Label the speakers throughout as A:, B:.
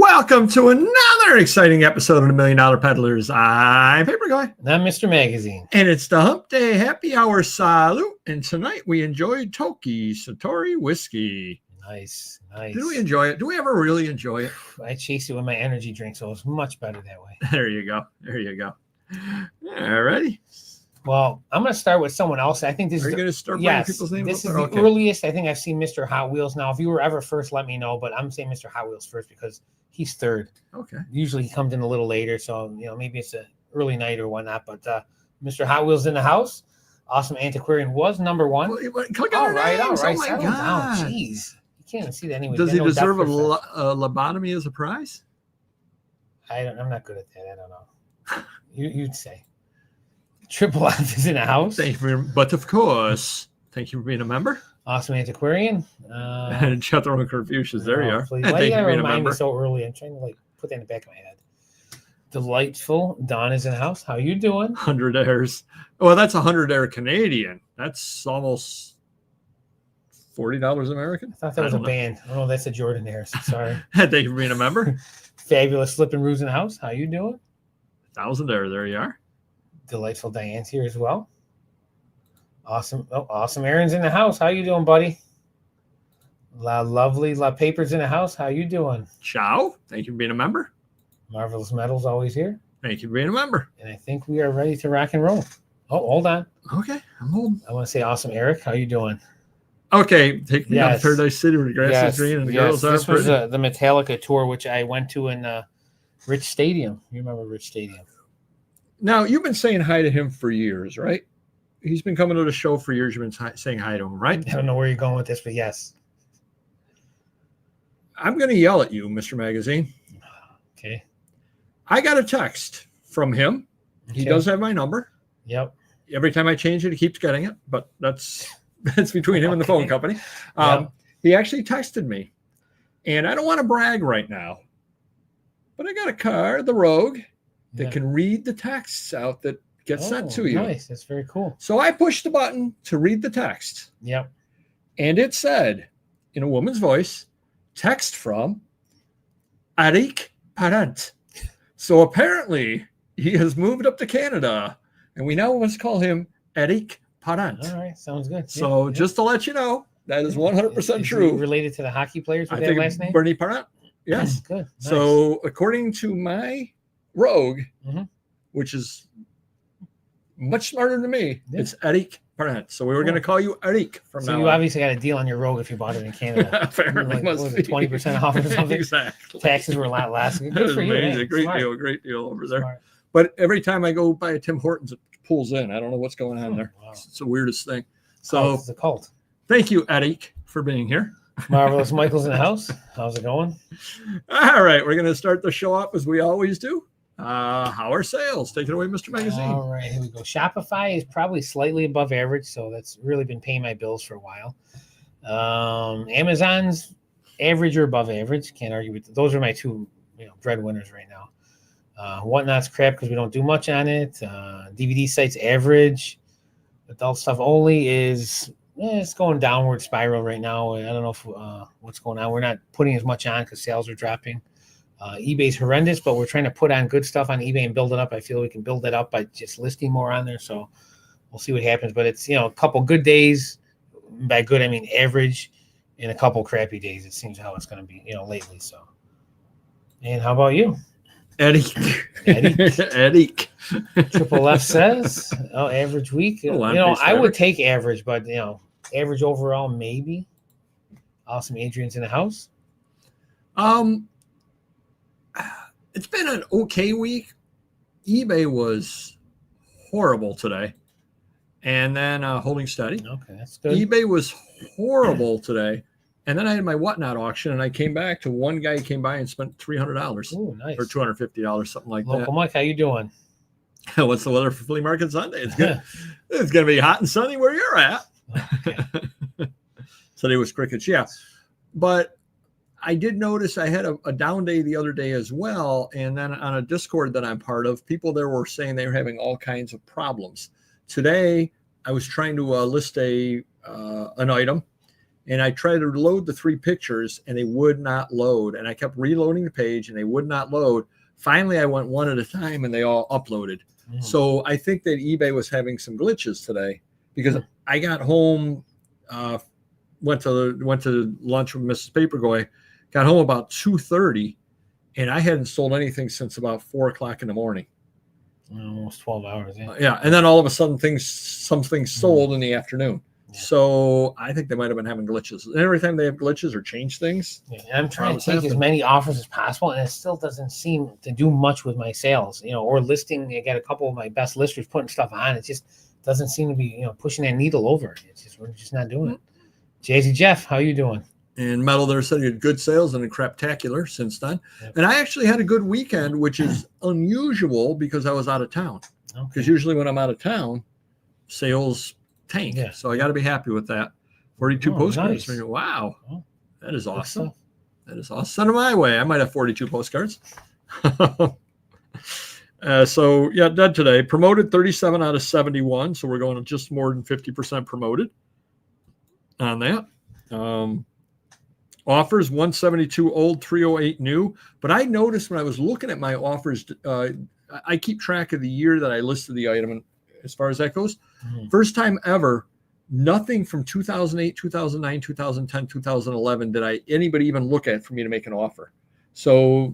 A: Welcome to another exciting episode of the $1 Million Peddlers. I'm Paper Guy.
B: And I'm Mr. Magazine.
A: And it's the Hump Day Happy Hour Salute. And tonight we enjoyed Toki Satori Whiskey.
B: Nice.
A: Did we enjoy it? Do we ever really enjoy it?
B: I chased it with my energy drink, so it was much better that way.
A: There you go. All righty.
B: Well, I'm going to start with someone else. I think this
A: Are
B: is
A: you going to start bringing people's names?
B: This is the earliest I think I've seen Mr. Hot Wheels. Now, if you were ever first, let me know. But I'm saying Mr. Hot Wheels first because he's third.
A: Okay.
B: Usually he comes in a little later, so maybe it's an early night or whatnot. But Mr. Hot Wheels in the house. Awesome Antiquarian was number one.
A: Click on
B: all right.
A: Oh my
B: Settle
A: God.
B: down. Jeez. You can't even see that anyway.
A: Does he deserve a lobotomy as a prize?
B: I'm not good at that. I don't know. You'd say. Triple F is in the house.
A: But of course, thank you for being a member.
B: Awesome Antiquarian.
A: And Jethro and Confucius. There you are.
B: Please. Why you gotta remind me so early? I'm trying to put that in the back of my head. Delightful. Don is in the house. How you doing?
A: 100 Airs. Well, that's 100 Air Canadian. That's almost $40 American.
B: I thought that was a band. Oh, that's a Jordan Airs. Sorry.
A: Thank you for being a member.
B: Fabulous Slippin' Roos in the house. How you doing?
A: 1,000 Air. There you are.
B: Delightful Diane's here as well. Awesome. Oh, awesome. Aaron's in the house. How you doing, buddy? Lovely Paper's in the house. How you doing?
A: Ciao. Thank you for being a member.
B: Marvelous Metals always here.
A: Thank you for being a member.
B: And I think we are ready to rock and roll. Oh, hold on.
A: Okay, I'm holding.
B: I want to say awesome, Eric. How you doing?
A: Okay, take me out to Paradise City where the grass is green and the girls are
B: This was
A: pretty.
B: the Metallica tour, which I went to in Rich Stadium. You remember Rich Stadium?
A: Now, you've been saying hi to him for years, right? He's been coming to the show for years. You've been saying hi to him, right?
B: I don't know where you're going with this, but yes.
A: I'm going to yell at you, Mr. Magazine.
B: Okay.
A: I got a text from him. Okay. He does have my number.
B: Yep.
A: Every time I change it, he keeps getting it, but that's between him and the phone company. He actually texted me, and I don't want to brag right now, but I got a car, the Rogue, that can read the texts out that get sent to you.
B: Nice. That's very cool.
A: So I pushed the button to read the text.
B: Yep.
A: And it said, in a woman's voice, text from Eric Parent. So apparently he has moved up to Canada, and we now must call him Eric Parent.
B: All right. Sounds good.
A: So just to let you know, that is 100% true.
B: Is he related to the hockey players with that last name?
A: Bernie Parent. Yes.
B: Good. Nice.
A: So according to my Rogue, which is much smarter than me, it's Eric Parent. So we were going to call you Eric from now on.
B: So you obviously got a deal on your Rogue if you bought it in Canada.
A: Apparently,
B: was it 20% off or something?
A: Exactly.
B: Taxes were a lot less. Good
A: That was
B: for you,
A: amazing.
B: man.
A: Great deal over there.
B: Smart.
A: But every time I go by a Tim Hortons, it pulls in. I don't know what's going on there.
B: Wow.
A: It's the weirdest thing. So
B: it's a cult.
A: Thank you, Eric, for being here.
B: Marvelous Michael's in the house. How's it going?
A: All right, we're going to start the show off as we always do. How are sales? Take it away, Mr. Magazine.
B: All right, here we go. Shopify is probably slightly above average, so that's really been paying my bills for a while. Amazon's average or above average. Can't argue with those. Are my two breadwinners right now. Whatnot's crap because we don't do much on it. DVD sites average. Adult stuff only is it's going downward spiral right now. I don't know if what's going on. We're not putting as much on because sales are dropping. eBay's horrendous, but we're trying to put on good stuff on eBay and build it up. I feel we can build it up by just listing more on there. So we'll see what happens. But it's a couple good days. By good, I mean average, and a couple crappy days. It seems how it's going to be, lately. So, and how about you?
A: Eric.
B: Triple F says, average week. I would take average, but average overall maybe. Awesome, Adrian's in the house.
A: It's been an okay week. eBay was horrible today, and then holding steady.
B: Okay, that's good.
A: eBay was horrible today. And then I had my Whatnot auction, and I came back to one guy who came by and spent $300
B: nice.
A: or $250, something like
B: Local
A: that.
B: Mike, how you doing?
A: What's the weather for Flea Market Sunday? It's good. It's going to be hot and sunny where you're at.
B: Okay.
A: Today was crickets, yeah. But I did notice I had a down day the other day as well. And then on a Discord that I'm part of, people there were saying they were having all kinds of problems. Today, I was trying to list an item. And I tried to load the 3 pictures and they would not load. And I kept reloading the page and they would not load. Finally, I went one at a time and they all uploaded. So I think that eBay was having some glitches today because I got home, went to lunch with Mrs. Papergoy, got home about 2:30, and I hadn't sold anything since about 4 o'clock in the morning.
B: Almost 12 hours.
A: Yeah. And then all of a sudden some things sold in the afternoon. Yeah. So I think they might have been having glitches. And every time they have glitches or change things.
B: Yeah, and I'm trying to take as many offers as possible, and it still doesn't seem to do much with my sales, or listing. I got a couple of my best listers putting stuff on. It just doesn't seem to be, pushing that needle over. We're just not doing it. Jay-Z Jeff, how you doing?
A: And Metal there said you had good sales and a craptacular since then. Yep. And I actually had a good weekend, which is unusual because I was out of town. Because usually when I'm out of town, sales tank. Yeah. So I got to be happy with that. 42 postcards. Nice. Wow. That is awesome. That is awesome. Send them my way. I might have 42 postcards. So, yeah, dead today. Promoted 37 out of 71. So we're going to just more than 50% promoted on that. Offers 172 old, 308 new. But I noticed when I was looking at my offers, I keep track of the year that I listed the item. And as far as that goes, first time ever, nothing from 2008, 2009, 2010, 2011 did anybody even look at for me to make an offer. So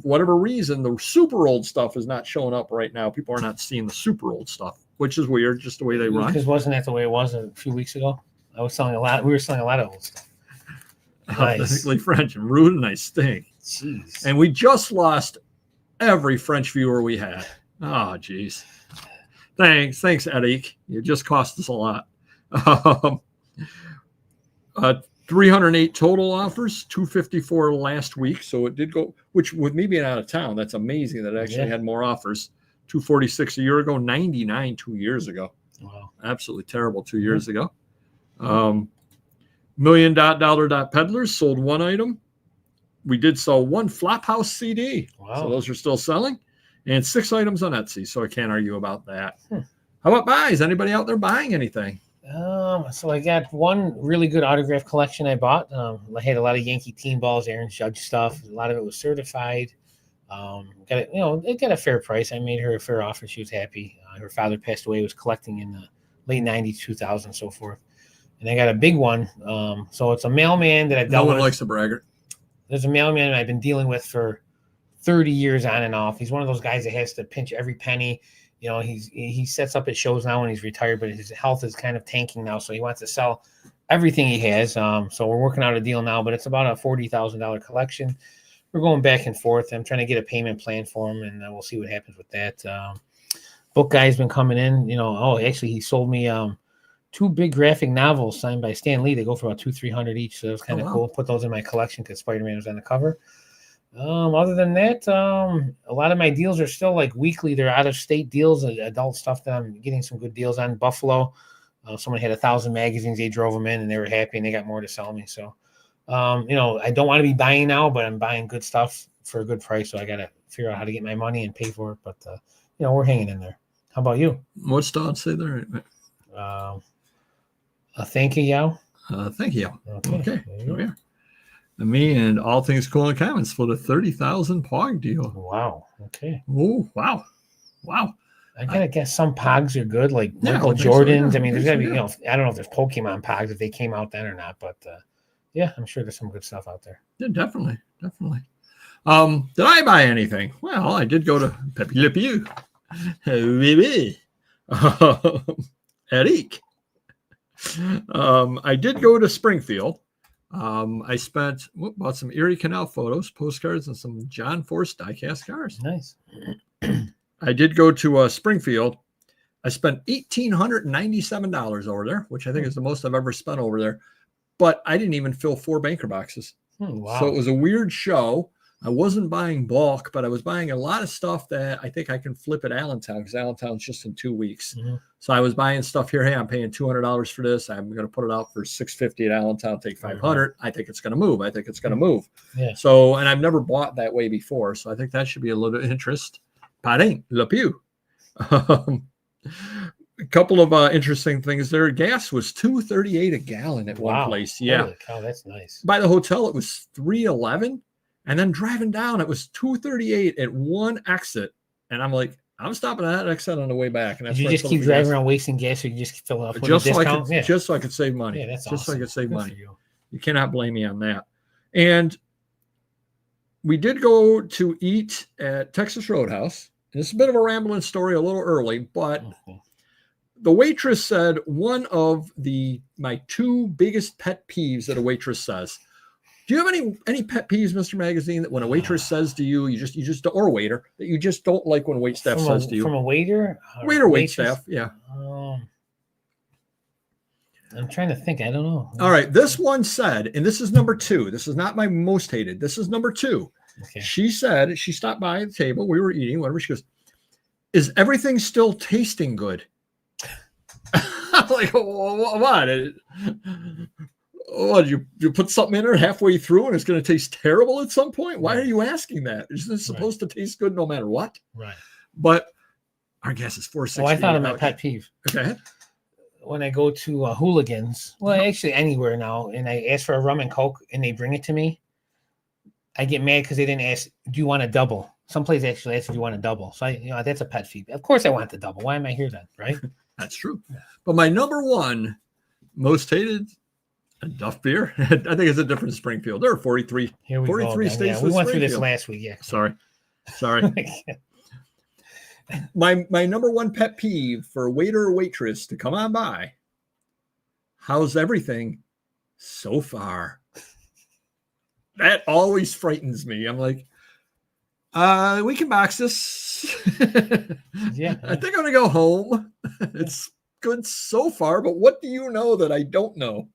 A: whatever reason, the super old stuff is not showing up right now. People are not seeing the super old stuff, which is weird, just the way they run.
B: Because wasn't that the way it was a few weeks ago? We were selling a lot of old stuff.
A: Authentically French and rude and I stink.
B: Jeez.
A: And we just lost every French viewer we had. Oh, geez. Thanks, Eric. You just cost us a lot. 308 total offers, 254 last week. So it did go, which with me being out of town, that's amazing that I actually had more offers. 246 a year ago, 99 2 years ago.
B: Wow.
A: Absolutely terrible 2 years ago. Million Peddlers sold one item. We did sell one Flophouse CD.
B: Wow.
A: So those are still selling. And 6 items on Etsy. So I can't argue about that. How about buys? Anybody out there buying anything?
B: So I got one really good autograph collection I bought. I had a lot of Yankee team balls, Aaron Judge stuff. A lot of it was certified. It got a fair price. I made her a fair offer. She was happy. Her father passed away. Was collecting in the late 90s, 2000, so forth. And I got a big one. So it's a mailman that I've dealt with.
A: No one likes a braggart.
B: There's a mailman I've been dealing with for 30 years on and off. He's one of those guys that has to pinch every penny. He sets up his shows now when he's retired, but his health is kind of tanking now, so he wants to sell everything he has. So we're working out a deal now, but it's about a $40,000 collection. We're going back and forth. I'm trying to get a payment plan for him, and we'll see what happens with that. Book guy's been coming in. Actually, he sold me 2 big graphic novels signed by Stan Lee. They go for about $200-300 each, so it was kind of cool. Put those in my collection because Spider-Man was on the cover. Other than that, a lot of my deals are still like weekly. They're out of state deals, adult stuff that I'm getting some good deals on. Buffalo, someone had 1,000 magazines. They drove them in and they were happy and they got more to sell me. So, I don't want to be buying now, but I'm buying good stuff for a good price. So I got to figure out how to get my money and pay for it. But, we're hanging in there. How about you?
A: What's Don say there?
B: Thank you, Yao.
A: Thank you. Okay. Here we are. And me and All Things Cool and Common split a 30,000 POG deal.
B: Wow. Okay.
A: Oh, wow.
B: I gotta guess some POGs are good, like Michael Jordans. I mean, there's gotta be, I don't know if there's Pokemon POGs, if they came out then or not, but I'm sure there's some good stuff out there.
A: Yeah, definitely. Did I buy anything? Well, I did go to Pepe Le Pew. Eric. I did go to Springfield. I bought some Erie Canal photos, postcards, and some John Force diecast cars.
B: Nice.
A: I did go to Springfield. I spent $1,897 over there, which I think is the most I've ever spent over there. But I didn't even fill 4 banker boxes.
B: Wow.
A: So it was a weird show. I wasn't buying bulk, but I was buying a lot of stuff that I think I can flip at Allentown because Allentown's just in 2 weeks. Mm-hmm. So I was buying stuff here. Hey, I'm paying $200 for this. I'm going to put it out for $650 at Allentown, take $500. Mm-hmm. I think it's going to move.
B: Yeah.
A: So, and I've never bought that way before. So I think that should be a little bit of interest. Padding, Le Pew. A couple of interesting things there. Gas was $2.38 a gallon at one place. Yeah.
B: Holy cow, that's nice.
A: By the hotel, it was $3.11. And then driving down, it was $2.38 at one exit. And I'm like, I'm stopping at that exit on the way back. And
B: Did you just keep driving around wasting gas, or you just fill up with a discount?
A: Just so I could save money.
B: Yeah, that's
A: just
B: awesome.
A: So I could save
B: Good
A: money.
B: for you.
A: You cannot blame me on that. And we did go to eat at Texas Roadhouse. And it's a bit of a rambling story, a little early, but the waitress said one of my two biggest pet peeves that a waitress says. Do you have any pet peeves, Mr. Magazine, that when a waitress says to you, you just or waiter, that you just don't like when wait staff says to you?
B: From a waiter?
A: Wait staff, yeah.
B: I'm trying to think. I don't know.
A: All right. This one said, and this is number 2. This is not my most hated. This is number 2.
B: Okay.
A: She said, she stopped by the table. We were eating, whatever. She goes, is everything still tasting good? I'm like, what? What, you put something in there halfway through and it's going to taste terrible at some point? Why are you asking that? Isn't it supposed to taste good no matter what?
B: Right.
A: But our guess is $4.60.
B: Oh, I thought of my pet peeve.
A: Okay.
B: When I go to Hooligans, well, actually anywhere now, and I ask for a rum and Coke and they bring it to me, I get mad because they didn't ask, do you want a double? Some place actually asks if you want a double. So that's a pet peeve. Of course I want the double. Why am I here then? Right?
A: That's true. But my number 1 most hated Duff beer. I think it's a different Springfield. There are 43.
B: Here we
A: 43
B: go.
A: states.
B: Yeah, we went through this last week. Yeah.
A: Sorry. My number 1 pet peeve for a waiter or waitress to come on by. How's everything so far? That always frightens me. I'm like, we can box this.
B: Yeah.
A: I think I'm gonna go home. It's good so far, but what do you know that I don't know?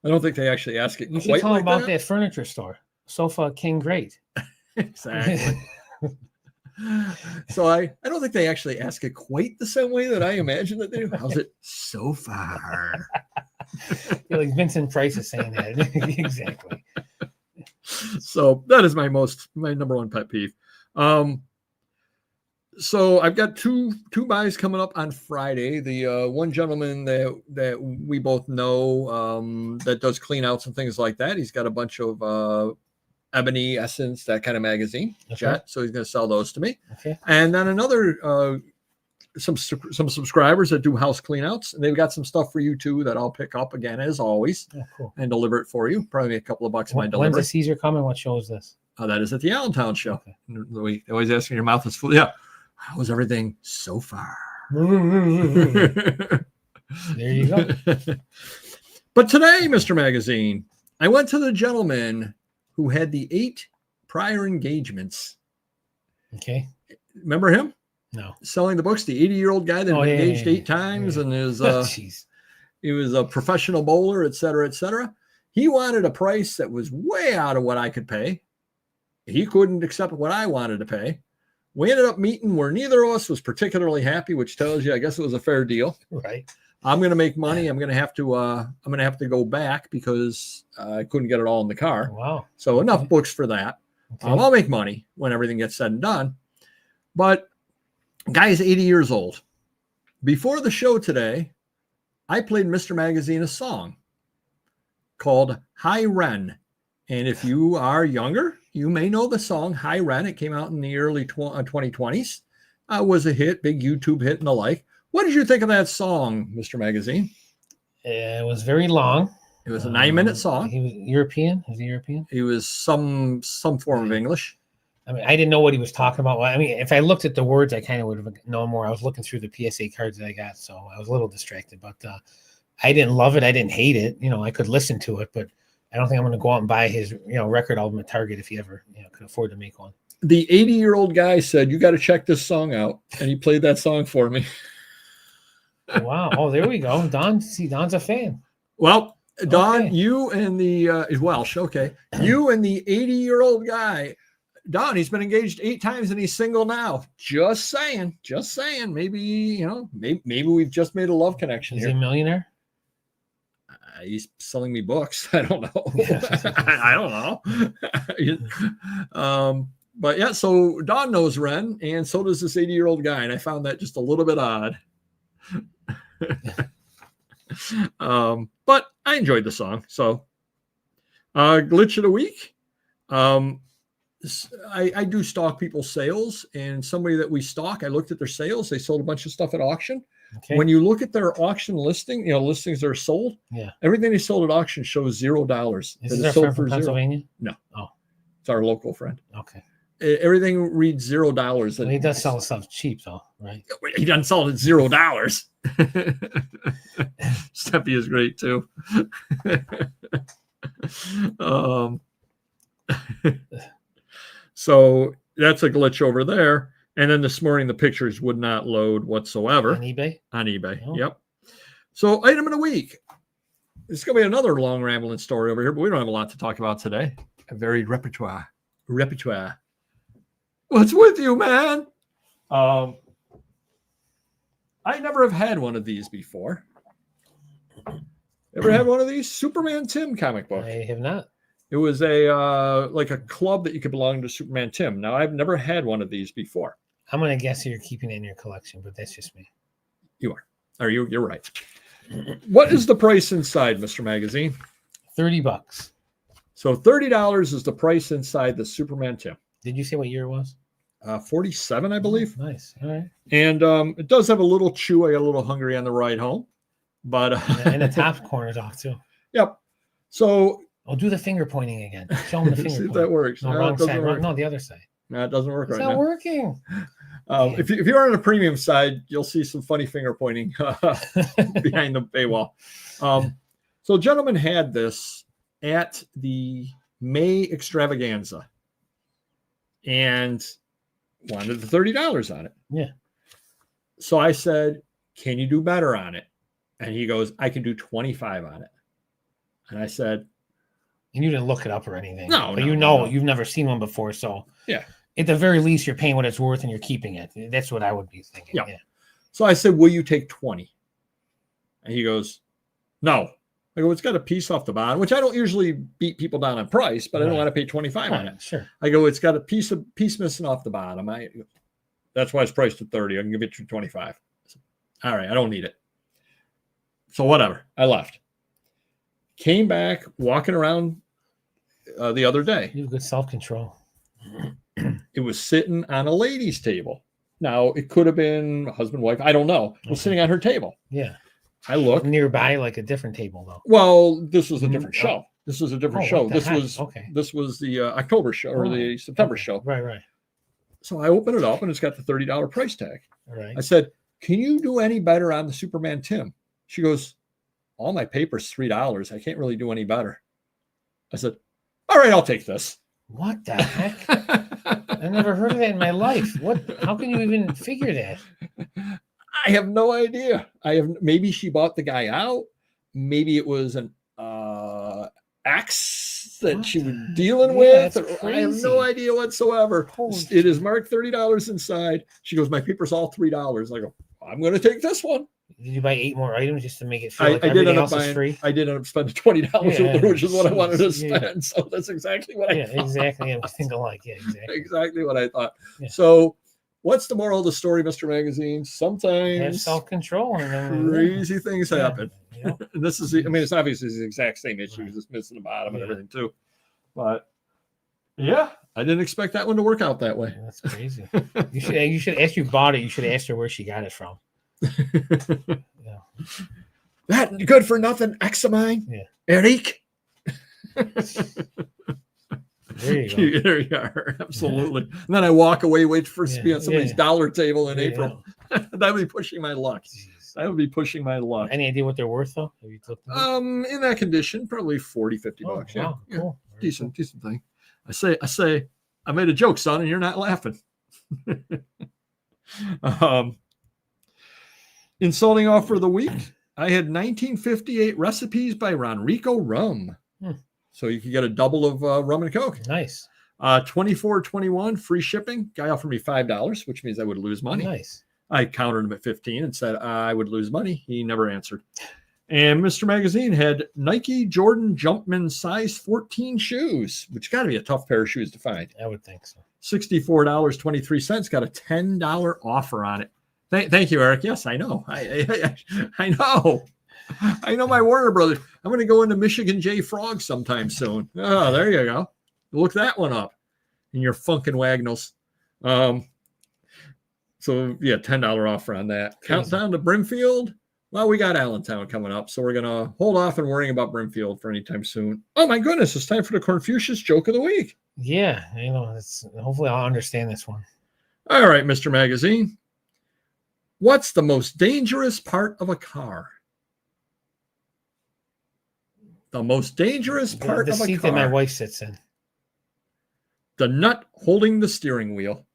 A: I don't think they actually ask it.
B: You should tell them about that furniture store. Sofa King Great.
A: Exactly. So I don't think they actually ask it quite the same way that I imagine that they do. How's it so far?
B: Like Vincent Price is saying that. Exactly.
A: So that is my number 1 pet peeve. So I've got two buys coming up on Friday. The one gentleman that we both know that does clean outs and things like that. He's got a bunch of Ebony, Essence, that kind of magazine.
B: Okay.
A: Jet. So he's going to sell those to me.
B: Okay.
A: And then another some subscribers that do house clean outs, and they've got some stuff for you too that I'll pick up again as always.
B: Oh, cool.
A: And deliver it for you. Probably a couple of bucks in my delivery.
B: When's the CZUR coming? What show is this?
A: That is at the Allentown show.
B: Okay.
A: We always asking your mouth is full. Yeah. How's everything so far?
B: There you go.
A: But today, Mr. Magazine, I went to the gentleman who had the 8 prior engagements.
B: Okay.
A: Remember him?
B: No.
A: Selling the books, the 80-year-old guy that engaged 8 times and is he was a professional bowler, et cetera, et cetera. He wanted a price that was way out of what I could pay. He couldn't accept what I wanted to pay. We ended up meeting where neither of us was particularly happy, which tells you, I guess it was a fair deal.
B: Right.
A: I'm going to make money. I'm going to have to go back because I couldn't get it all in the car.
B: Wow.
A: So enough books for that.
B: Okay.
A: I'll make money when everything gets said and done. But guy's 80 years old. Before the show today, I played Mr. Magazine a song called Hi Ren. And if you are younger, you may know the song Hi Ren. It came out in the early 2020s. Was a hit, big YouTube hit and the like. What did you think of that song, Mr. Magazine?
B: It was very long.
A: It was a 9-minute song.
B: He was European. Was he European?
A: He was some form of English.
B: I mean, I didn't know what he was talking about. I mean, if I looked at the words, I kind of would have known more. I was looking through the PSA cards that I got, so I was a little distracted. But I didn't love it. I didn't hate it. I could listen to it, but I don't think I'm going to go out and buy his record album at Target if he ever could afford to make one.
A: The 80-year-old guy said, "You got to check this song out," and he played that song for me.
B: Wow! Oh, there we go. Don's a fan.
A: Well, Don,
B: okay.
A: You and the Welsh, okay. You and the 80-year-old guy, Don, he's been engaged 8 times and he's single now. Just saying. Maybe maybe we've just made a love connection.
B: Is
A: here.
B: he a millionaire?
A: He's selling me books. I don't know. I don't know. But yeah, so Don knows Ren, and so does this 80-year-old guy, and I found that just a little bit odd. But I enjoyed the song. So, glitch of the week. I do stalk people's sales, and somebody that we stalk, I looked at their sales. They sold a bunch of stuff at auction.
B: Okay.
A: When you look at their auction listing, listings that are sold, everything they sold at auction shows $0.
B: Is this our friend from Pennsylvania?
A: No.
B: Oh.
A: It's our local friend.
B: Okay.
A: Everything reads $0.
B: Well, he does sell stuff cheap, though, right?
A: He doesn't sell it at $0. Steppy is great too. So that's a glitch over there. And then this morning, the pictures would not load whatsoever.
B: On eBay?
A: On eBay,
B: Oh.
A: Yep. So item of the week. It's going to be another long rambling story over here, but we don't have a lot to talk about today. A varied repertoire. What's with you, man? I never have had one of these before. Ever had one of these? Superman Tim comic book.
B: I have not.
A: It was a like a club that you could belong to Superman Tim. Now, I've never had one of these before.
B: I'm going to guess you're keeping it in your collection, but that's just me.
A: You are. Or you're right. What is the price inside, Mr. Magazine?
B: $30.
A: So $30 is the price inside the Superman Tim.
B: Did you say what year it was?
A: 47, I believe.
B: Oh, nice. All right.
A: And it does have a little chew. I got a little hungry on the ride home. But
B: and the top corner's off, too.
A: Yep. So
B: I'll do the finger pointing again. Show them the finger
A: see if
B: pointing.
A: that works.
B: No,
A: No,
B: wrong
A: it doesn't
B: side.
A: work.
B: No, the other side.
A: No, it doesn't work
B: It's
A: right
B: not
A: now.
B: working.
A: If you're on the premium side, you'll see some funny finger pointing behind the paywall. So a gentleman had this at the May extravaganza and wanted the $30 on it.
B: Yeah.
A: So I said, can you do better on it? And he goes, I can do 25 on it. And I said,
B: And you didn't look it up or anything.
A: No,
B: But
A: no.
B: you've never seen one before. So
A: yeah.
B: At the very least, you're paying what it's worth and you're keeping it. That's what I would be thinking.
A: Yeah.
B: Yeah.
A: So I said, will you take 20? And he goes, no. I go, it's got a piece off the bottom, which I don't usually beat people down on price, but I don't want to pay 25 on it.
B: Sure.
A: I go, it's got a piece missing off the bottom. That's why it's priced at 30. I can give it to 25. Said, all right, I don't need it. So whatever. I left. Came back walking around the other day.
B: You have good self-control.
A: It was sitting on a lady's table. Now, it could have been husband, wife. I don't know. It was sitting on her table.
B: Yeah.
A: I looked.
B: Nearby, like a different table, though.
A: Well, this was a different show. This was a different show.
B: This
A: was the October show or the September show.
B: Right.
A: So I opened it up and it's got the $30 price tag.
B: All right.
A: I said, can you do any better on the Superman Tim? She goes, all my paper's $3. I can't really do any better. I said, all right, I'll take this.
B: What the heck? I never heard of that in my life. How can you even figure that?
A: I have no idea. Maybe she bought the guy out. Maybe it was an axe that she was dealing with. I have no idea whatsoever. It is marked $30 inside. She goes, my paper's all $3. I go, I'm going to take this one.
B: Did you buy 8 more items just to make it feel like
A: I did
B: everything
A: end up
B: else is free?
A: I did end up spending $20 with her, which is what I wanted to spend.
B: Yeah.
A: So that's exactly what I thought.
B: Exactly. I think alike. Yeah, exactly.
A: Exactly what I thought.
B: Yeah.
A: So what's the moral of the story, Mr. Magazine? Sometimes
B: Have self-control. And
A: crazy things happen.
B: Yeah.
A: And this is, it's obviously the exact same issue, just missing the bottom and everything too. But yeah, I didn't expect that one to work out that way.
B: That's crazy. You should ask you bought it. You should ask her where she got it from. Yeah.
A: That good for nothing ex of mine.
B: Yeah.
A: Eric.
B: There you go.
A: There you are. Absolutely. Yeah. And then I walk away, wait for to be on somebody's dollar table in April. That would be pushing my luck.
B: Jeez.
A: That would be pushing my luck.
B: Any idea what they're worth though? Have you looked
A: in that condition, probably 40, 50 bucks. Yeah.
B: Wow, cool.
A: Yeah. Decent thing. I say, I made a joke, son, and you're not laughing. Insulting offer of the week. I had 1958 recipes by Ronrico Rum. So you can get a double of rum and Coke.
B: Nice.
A: 24.21 free shipping. Guy offered me $5, which means I would lose money.
B: Nice.
A: I countered him at 15 and said I would lose money. He never answered. And Mr. Magazine had Nike Jordan Jumpman size 14 shoes, which got to be a tough pair of shoes to find.
B: I would think so.
A: $64.23. Got a $10 offer on it. Thank you, Eric. Yes, I know. I know. I know my Warner Brothers. I'm going to go into Michigan J. Frog sometime soon. Oh, there you go. Look that one up in your Funkin' Wagnalls. So, yeah, $10 offer on that. Countdown to Brimfield. Well, we got Allentown coming up, so we're going to hold off and worrying about Brimfield for any time soon. Oh, my goodness. It's time for the Confucius Joke of the Week.
B: Yeah, hopefully I'll understand this one.
A: All right, Mr. Magazine. What's the most dangerous part of a car? The most dangerous part
B: the
A: of a
B: seat
A: car.
B: that my wife sits in.
A: The nut holding the steering wheel.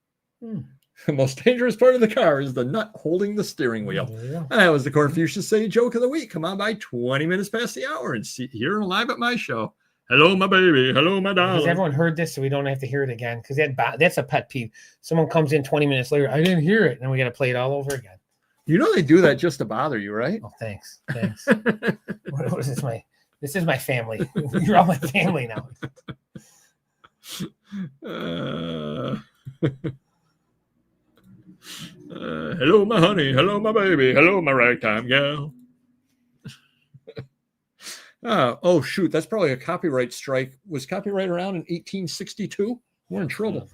A: The most dangerous part of the car is the nut holding the steering wheel. And that was the Confucius Say Joke of the Week. Come on by 20 minutes past the hour and see here live at my show. Hello, my baby. Hello, my darling.
B: Has everyone heard this so we don't have to hear it again? Because that's a pet peeve. Someone comes in 20 minutes later, I didn't hear it, and then we got to play it all over again.
A: You know they do that just to bother you, right?
B: Oh, thanks. What is this? This is my family. You're all my family now.
A: Hello, my honey. Hello, my baby. Hello, my ragtime gal. Oh, shoot. That's probably a copyright strike. Was copyright around in 1862? We're in trouble.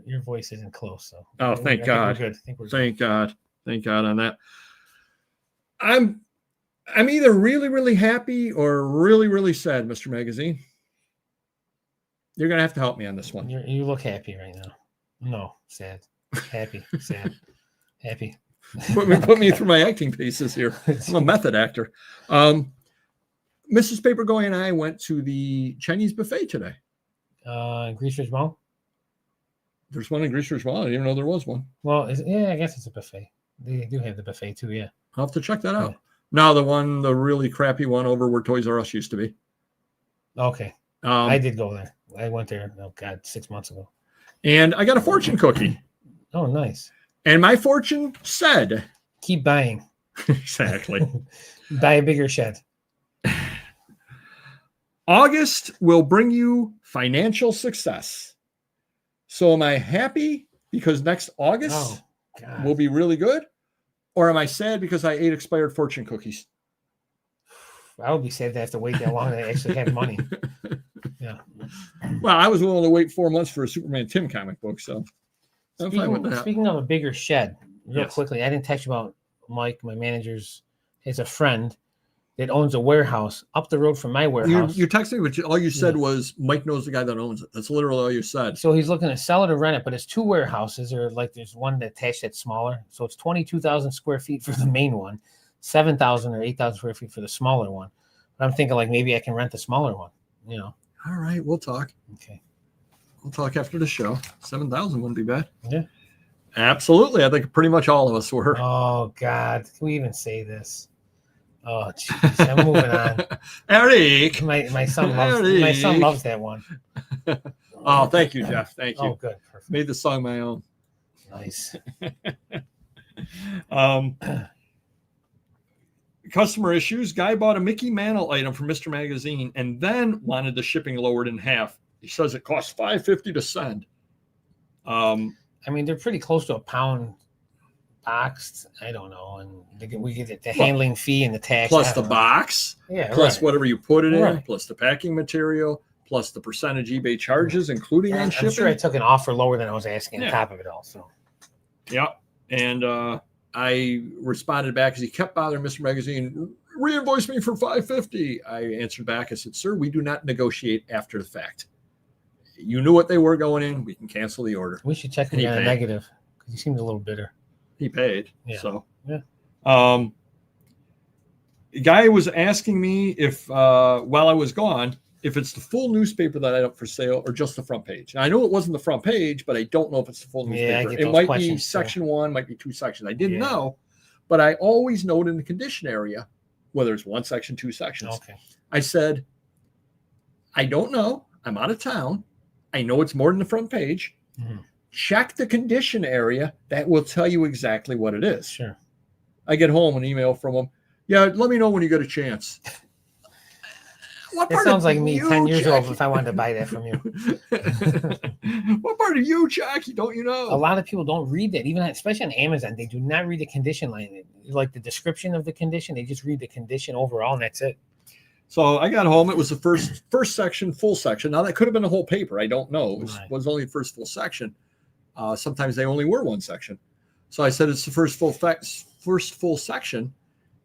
B: Your voice isn't close. So.
A: Oh, thank God.
B: We're good.
A: Thank God. Thank God on that. I'm either really, really happy or really, really sad, Mr. Magazine. You're going to have to help me on this one.
B: You look happy right now. No, sad. Happy, sad, happy.
A: Put me through my acting paces here. I'm a method actor. Mrs. Papergoy and I went to the Chinese buffet today.
B: Grease Ridge Mall?
A: There's one in Grease Ridge Mall. I didn't even know there was one.
B: Well, I guess it's a buffet. They do have the buffet too, yeah.
A: I'll have to check that out. Yeah. Now the really crappy one over where Toys R Us used to be.
B: Okay. I did go there. I went there, 6 months ago.
A: And I got a fortune cookie.
B: Oh, nice.
A: And my fortune said...
B: Keep buying.
A: Exactly.
B: Buy a bigger shed.
A: August will bring you financial success. So am I happy because next August will be really good? Or am I sad because I ate expired fortune cookies?
B: I would be sad to have to wait that long to actually have money. Yeah.
A: Well, I was willing to wait 4 months for a Superman Tim comic book, so I'm fine with that.
B: Speaking of a bigger shed, real quickly, I didn't text you about Mike, my manager's, has a friend that owns a warehouse up the road from my warehouse.
A: You texted me, but all you said was Mike knows the guy that owns it. That's literally all you said.
B: So he's looking to sell it or rent it, but it's two warehouses. There's one attached that's smaller. So it's 22,000 square feet for the main one, 7,000 or 8,000 square feet for the smaller one. But I'm thinking maybe I can rent the smaller one,
A: All right, we'll talk.
B: Okay.
A: We'll talk after the show. 7,000 wouldn't be bad.
B: Yeah.
A: Absolutely. I think pretty much all of us were.
B: Oh, God. Can we even say this? Oh, jeez. I'm moving on.
A: Eric.
B: My son loves that one.
A: Oh, thank you, Jeff. Thank you.
B: Oh, good. Perfect.
A: Made the song my own.
B: Nice.
A: Customer issues. Guy bought a Mickey Mantle item from Mr. Magazine and then wanted the shipping lowered in half. He says it costs $5.50 to send.
B: They're pretty close to £1 boxed. I don't know, and we get the handling fee and the tax
A: plus the box, plus whatever you put it in, plus the packing material, plus the percentage eBay charges, including on shipping.
B: I'm sure I took an offer lower than I was asking on top of it all. So,
A: yeah, and I responded back because he kept bothering Mr. Magazine. Re-invoice me for $5.50. I answered back. I said, "Sir, we do not negotiate after the fact. You knew what they were going in. We can cancel the order."
B: We should check him on a negative because he seemed a little bitter.
A: He paid.
B: Yeah.
A: So,
B: yeah.
A: The guy was asking me if, while I was gone, if it's the full newspaper that I had up for sale or just the front page. And I know it wasn't the front page, but I don't know if it's the full newspaper. It might be section one, might be two sections. I didn't know, but I always note in the condition area whether it's one section, two sections.
B: Okay.
A: I said, I don't know. I'm out of town. I know it's more than the front page.
B: Mm-hmm.
A: Check the condition area. That will tell you exactly what it is.
B: Sure.
A: I get home, an email from him. Yeah, let me know when you get a chance. What
B: It
A: part
B: sounds
A: of
B: like me
A: you,
B: 10 years old
A: Jackie?
B: if I wanted to buy that from you.
A: What part of you, Jackie, don't you
B: A
A: know?
B: lot of people don't read that, even especially on Amazon. They do not read the condition line, like the description of the condition. They just read the condition overall, and that's it.
A: So I got home. It was the first section, full section. Now that could have been the whole paper. I don't know. It was only the first full section. Sometimes they only were one section. So I said, it's the first full section.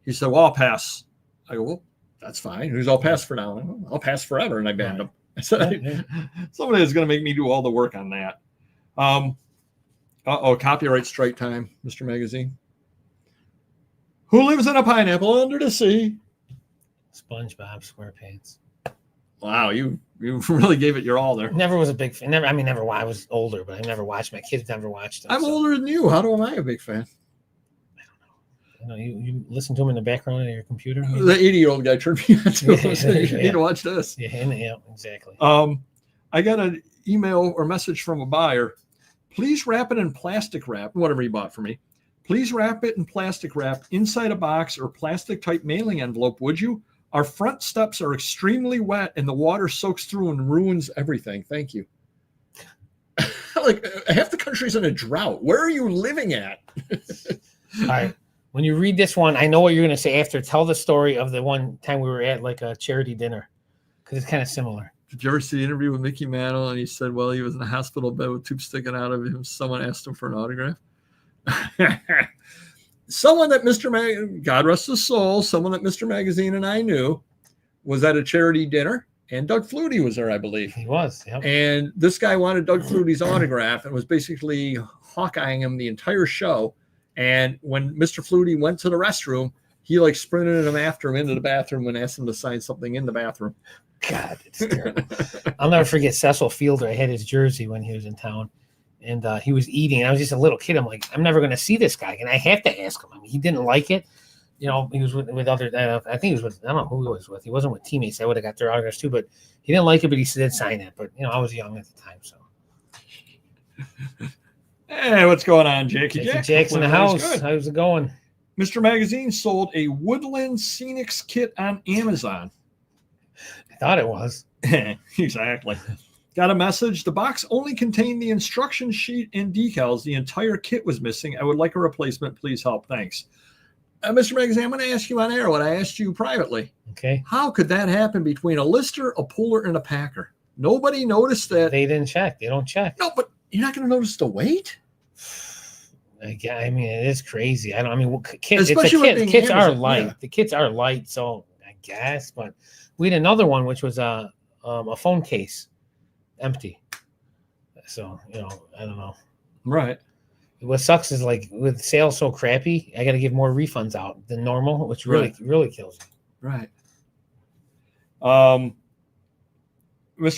A: He said, well, I'll pass. I go, well, that's fine. Who's I'll pass for now? I'll pass forever. And I banned him. I said, somebody is going to make me do all the work on that. Copyright strike time, Mr. Magazine. Who lives in a pineapple under the sea?
B: SpongeBob SquarePants.
A: Wow, you really gave it your all there.
B: Never was a big fan. Never. I was older, but I never watched. My kids never watched them.
A: I'm older than you. How am I a big fan?
B: I don't know. You listen to them in the background of your computer.
A: Maybe? The 80-year-old guy turned me on to him. So you need to watch this.
B: Yeah, exactly.
A: I got an email or message from a buyer. Please wrap it in plastic wrap, whatever he bought for me. Please wrap it in plastic wrap inside a box or plastic type mailing envelope, would you? Our front steps are extremely wet and the water soaks through and ruins everything. Thank you. Like half the country's in a drought. Where are you living at?
B: All right. When you read this one, I know what you're going to say after. Tell the story of the one time we were at like a charity dinner, because it's kind of similar.
A: Did you ever see the interview with Mickey Mantle? And he said, well, he was in a hospital bed with tubes sticking out of him. Someone asked him for an autograph. Someone that God rest his soul, someone that Mr. Magazine and I knew was at a charity dinner, and Doug Flutie was there, I believe.
B: He was, yep.
A: And this guy wanted Doug Flutie's autograph and was basically hawk-eyeing him the entire show. And when Mr. Flutie went to the restroom, he like sprinted him after him into the bathroom and asked him to sign something in the bathroom.
B: God, it's terrible. I'll never forget Cecil Fielder. I had his jersey when he was in town. And he was eating. I was just a little kid. I'm like, I'm never going to see this guy. And I have to ask him. I mean, he didn't like it. You know, he was with other, I think he was with, I don't know who he was with. He wasn't with teammates. I would have got their autographs too, but he didn't like it, but he did sign it. But, you know, I was young at the time, so.
A: Hey, what's going on, Jackie?
B: Jack's in the house. How's it going?
A: Mr. Magazine sold a Woodland Scenics kit on Amazon.
B: I thought it was.
A: Exactly. Got a message. The box only contained the instruction sheet and decals. The entire kit was missing. I would like a replacement. Please help. Thanks. Mr. Magazine, I'm going to ask you on air what I asked you privately.
B: Okay. How
A: could that happen between a lister, a puller, and a packer? Nobody noticed that.
B: They didn't check. They don't check.
A: No, but you're not going to notice the weight?
B: I mean, it is crazy. Kits,
A: especially
B: it's a kit. Kits are light. Yeah. The kits are light, so I guess. But we had another one, which was a phone case. Empty. So, you know, I don't know.
A: Right.
B: What sucks is like with sales so crappy, I got to give more refunds out than normal, which really kills me.
A: Right. Mr.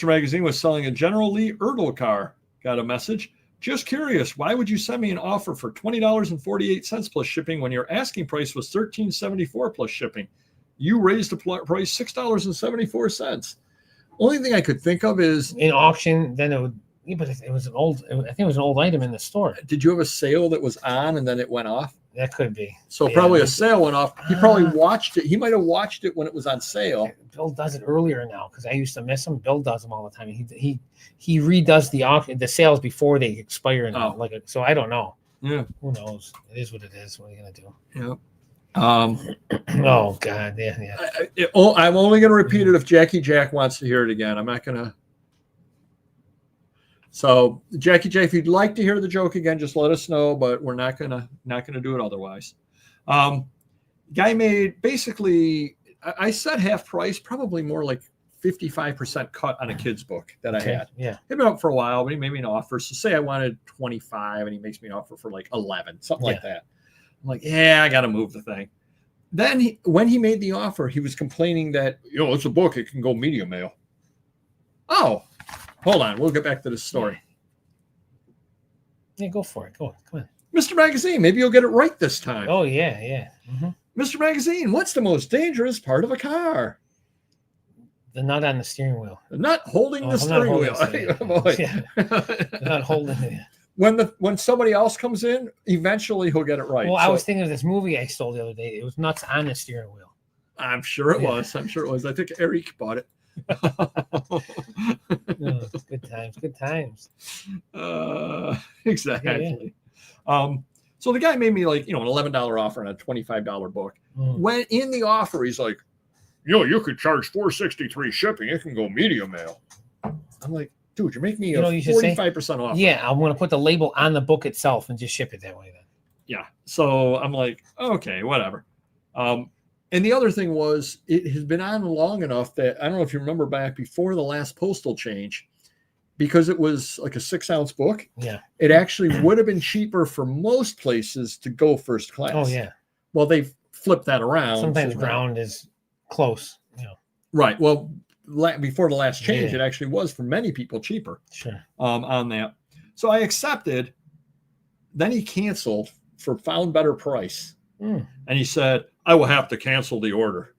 A: Magazine was selling a General Lee Ertl car. Got a message. Just curious, why would you send me an offer for $20.48 plus shipping when your asking price was $13.74 plus shipping? You raised the price $6.74. Only thing I could think of is
B: in auction. Then it would, but it was an old. I think it was an old item in the store.
A: Did you have a sale that was on and then it went off?
B: That could be.
A: So probably a sale went off. He probably watched it. He might have watched it when it was on sale.
B: Bill does it earlier now because I used to miss him. Bill does them all the time. He redoes the auction, the sales before they expire now. So I don't know.
A: Yeah.
B: Who knows? It is what it is. What are you gonna do?
A: Yeah.
B: Oh God, yeah.
A: I'm only going to repeat it if Jackie Jack wants to hear it again. I'm not going to. So Jackie Jack, if you'd like to hear the joke again, just let us know. But we're not gonna do it otherwise. Guy made basically. I said half price, probably more like 55% cut on a kid's book that I had.
B: Yeah,
A: he'd been up for a while, but he made me an offer. So say I wanted 25, and he makes me an offer for like 11, something like that. I'm like, yeah, I got to move the thing. Then when he made the offer, he was complaining that, it's a book. It can go media mail. Oh, hold on. We'll get back to this story.
B: Yeah, go for it. Go on. Come on.
A: Mr. Magazine, maybe you'll get it right this time.
B: Oh, yeah. Mm-hmm.
A: Mr. Magazine, what's the most dangerous part of a car?
B: The nut on the steering wheel.
A: The nut holding the steering wheel.
B: Yeah. Not holding it.
A: When somebody else comes in, eventually he'll get it right.
B: Well, I was thinking of this movie I stole the other day. It was nuts on the steering wheel.
A: I'm sure it was. I think Eric bought it.
B: Good times, good times.
A: Exactly. So the guy made me like, an $11 offer on a $25 book. When in the offer, he's like, you could charge $4.63 shipping. It can go media mail. I'm like, dude, you're making me a 45% off.
B: Yeah, I'm going to put the label on the book itself and just ship it that way then.
A: Yeah. So I'm like, okay, whatever. And the other thing was, it has been on long enough that I don't know if you remember back before the last postal change, because it was like a 6-ounce book.
B: Yeah.
A: It actually would have been cheaper for most places to go first class.
B: Oh, yeah.
A: Well, they've flipped that around.
B: Sometimes ground is close.
A: Right. Well, before the last change, it actually was for many people cheaper.
B: Sure.
A: On that. So I accepted. Then he canceled for found better price. And he said, I will have to cancel the order.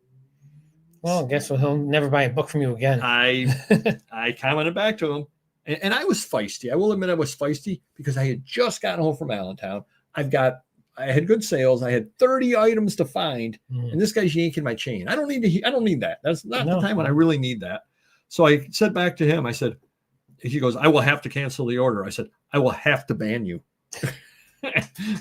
B: Well, guess what? He'll never buy a book from you again.
A: I commented back to him. And I was feisty. I will admit I was feisty because I had just gotten home from Allentown. I had good sales. I had 30 items to find, and this guy's yanking my chain. I don't need that. That's not the time when I really need that. So I said back to him, I said, he goes, I will have to cancel the order. I said, I will have to ban you.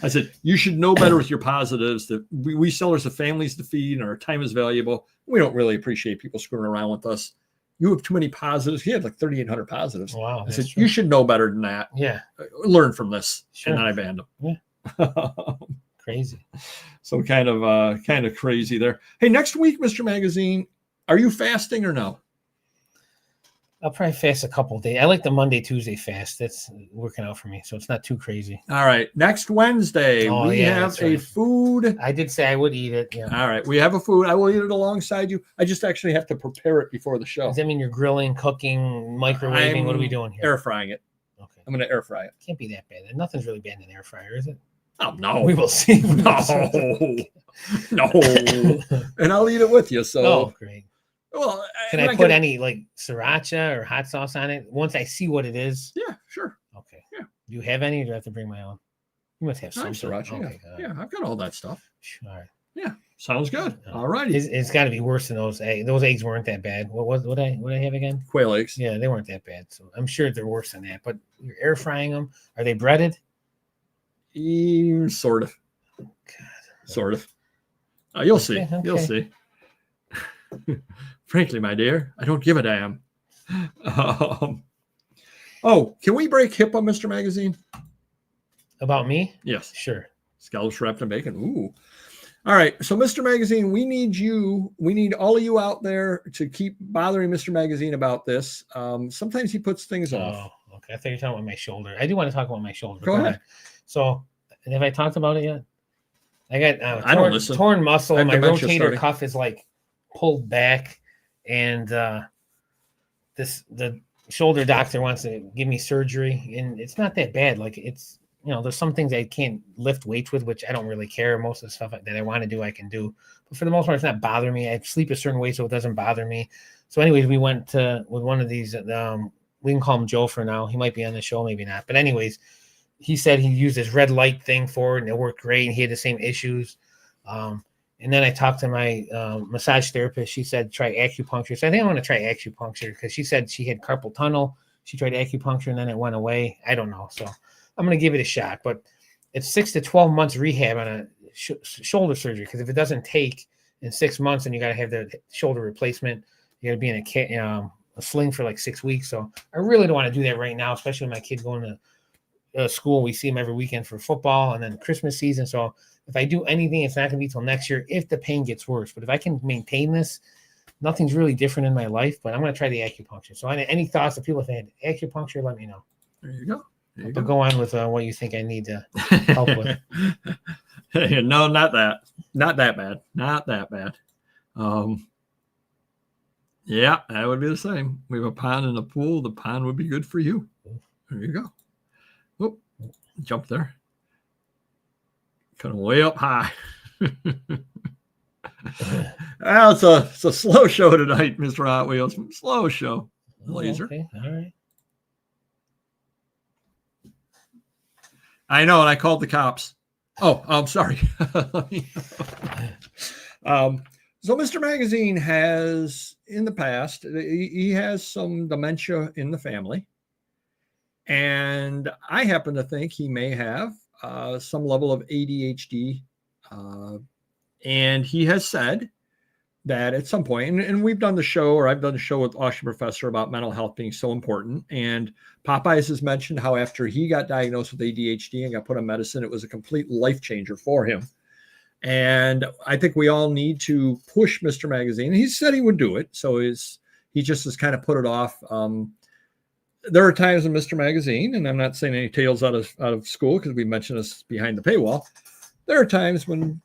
A: I said, you should know better with your positives that we sellers have families to feed and our time is valuable. We don't really appreciate people screwing around with us. You have too many positives. He had like 3,800 positives.
B: Wow.
A: I said, you should know better than that.
B: Yeah.
A: Learn from this.
B: Sure.
A: And then I banned him.
B: Yeah. Crazy.
A: So kind of crazy there. Hey, next week, Mr. Magazine, are you fasting or no?
B: I'll probably fast a couple of days. I like the Monday, Tuesday fast. That's working out for me, so it's not too crazy.
A: All right. Next Wednesday, we have a food.
B: I did say I would eat it. Yeah.
A: All right. We have a food. I will eat it alongside you. I just actually have to prepare it before the show.
B: Does that mean you're grilling, cooking, microwaving? What are we doing here?
A: Air frying it.
B: Okay.
A: I'm going to air fry it.
B: Can't be that bad. Nothing's really bad in an air fryer, is it?
A: Oh, no.
B: We will see.
A: No. And I'll eat it with you. So.
B: Oh, great.
A: Well,
B: can I put any like sriracha or hot sauce on it once I see what it is?
A: Yeah, sure.
B: Okay.
A: Yeah.
B: Do you have any, or do I have to bring my own? You must have some
A: sriracha. Okay, yeah, I've got all that stuff.
B: All right.
A: Yeah, sounds good. All righty.
B: It's got to be worse than those eggs. Those eggs weren't that bad. What I have again?
A: Quail eggs.
B: Yeah, they weren't that bad. So I'm sure they're worse than that. But you're air frying them. Are they breaded?
A: Sort of. God. Sort of. You'll see. Okay. You'll see. Frankly, my dear, I don't give a damn. Can we break HIPAA, Mr. Magazine?
B: About me?
A: Yes.
B: Sure.
A: Scallops wrapped in bacon. Ooh. All right. So, Mr. Magazine, we need you. We need all of you out there to keep bothering Mr. Magazine about this. Sometimes he puts things off.
B: Oh, okay. I thought you were talking about my shoulder. I do want to talk about my shoulder.
A: Go ahead.
B: So, have I talked about it yet? I got torn muscle. My rotator cuff is like pulled back. And the shoulder doctor wants to give me surgery, and it's not that bad. Like it's, there's some things I can't lift weights with, which I don't really care. Most of the stuff that I want to do, I can do. But for the most part, it's not bothering me. I sleep a certain way, so it doesn't bother me. So anyways, we went with one of these, we can call him Joe for now. He might be on the show, maybe not. But anyways, he said he used this red light thing for it, and it worked great, and he had the same issues. And then I talked to my massage therapist. She said, try acupuncture. So I think I want to try acupuncture because she said she had carpal tunnel. She tried acupuncture and then it went away. I don't know. So I'm going to give it a shot. But it's 6 to 12 months rehab on a shoulder surgery. Because if it doesn't take in 6 months, then you got to have the shoulder replacement. You got to be in a sling for like 6 weeks. So I really don't want to do that right now, especially with my kid going to school. We see him every weekend for football and then Christmas season. So if I do anything, it's not going to be till next year if the pain gets worse. But if I can maintain this, nothing's really different in my life. But I'm going to try the acupuncture. So any thoughts of people if they had acupuncture, let me know.
A: There you go.
B: But go on with what you think I need to help with.
A: No, not that. Not that bad. Not that bad. Yeah, that would be the same. We have a pond and a pool. The pond would be good for you. There you go. Whoop, jump there. Kind of way up high. Well, it's a slow show tonight, Mr. Hot Wheels. Slow show. Laser.
B: Okay. All right.
A: I know, and I called the cops. Oh, I'm sorry. So Mr. Magazine has in the past. He has some dementia in the family. And I happen to think he may have some level of ADHD. And he has said that at some point, and we've done the show, or I've done the show with Austin Professor about mental health being so important. And Popeyes has mentioned how after he got diagnosed with ADHD and got put on medicine, it was a complete life changer for him. And I think we all need to push Mr. Magazine. He said he would do it. So he just has kind of put it off. There are times in Mr. Magazine, and I'm not saying any tales out of school because we mentioned this behind the paywall. There are times when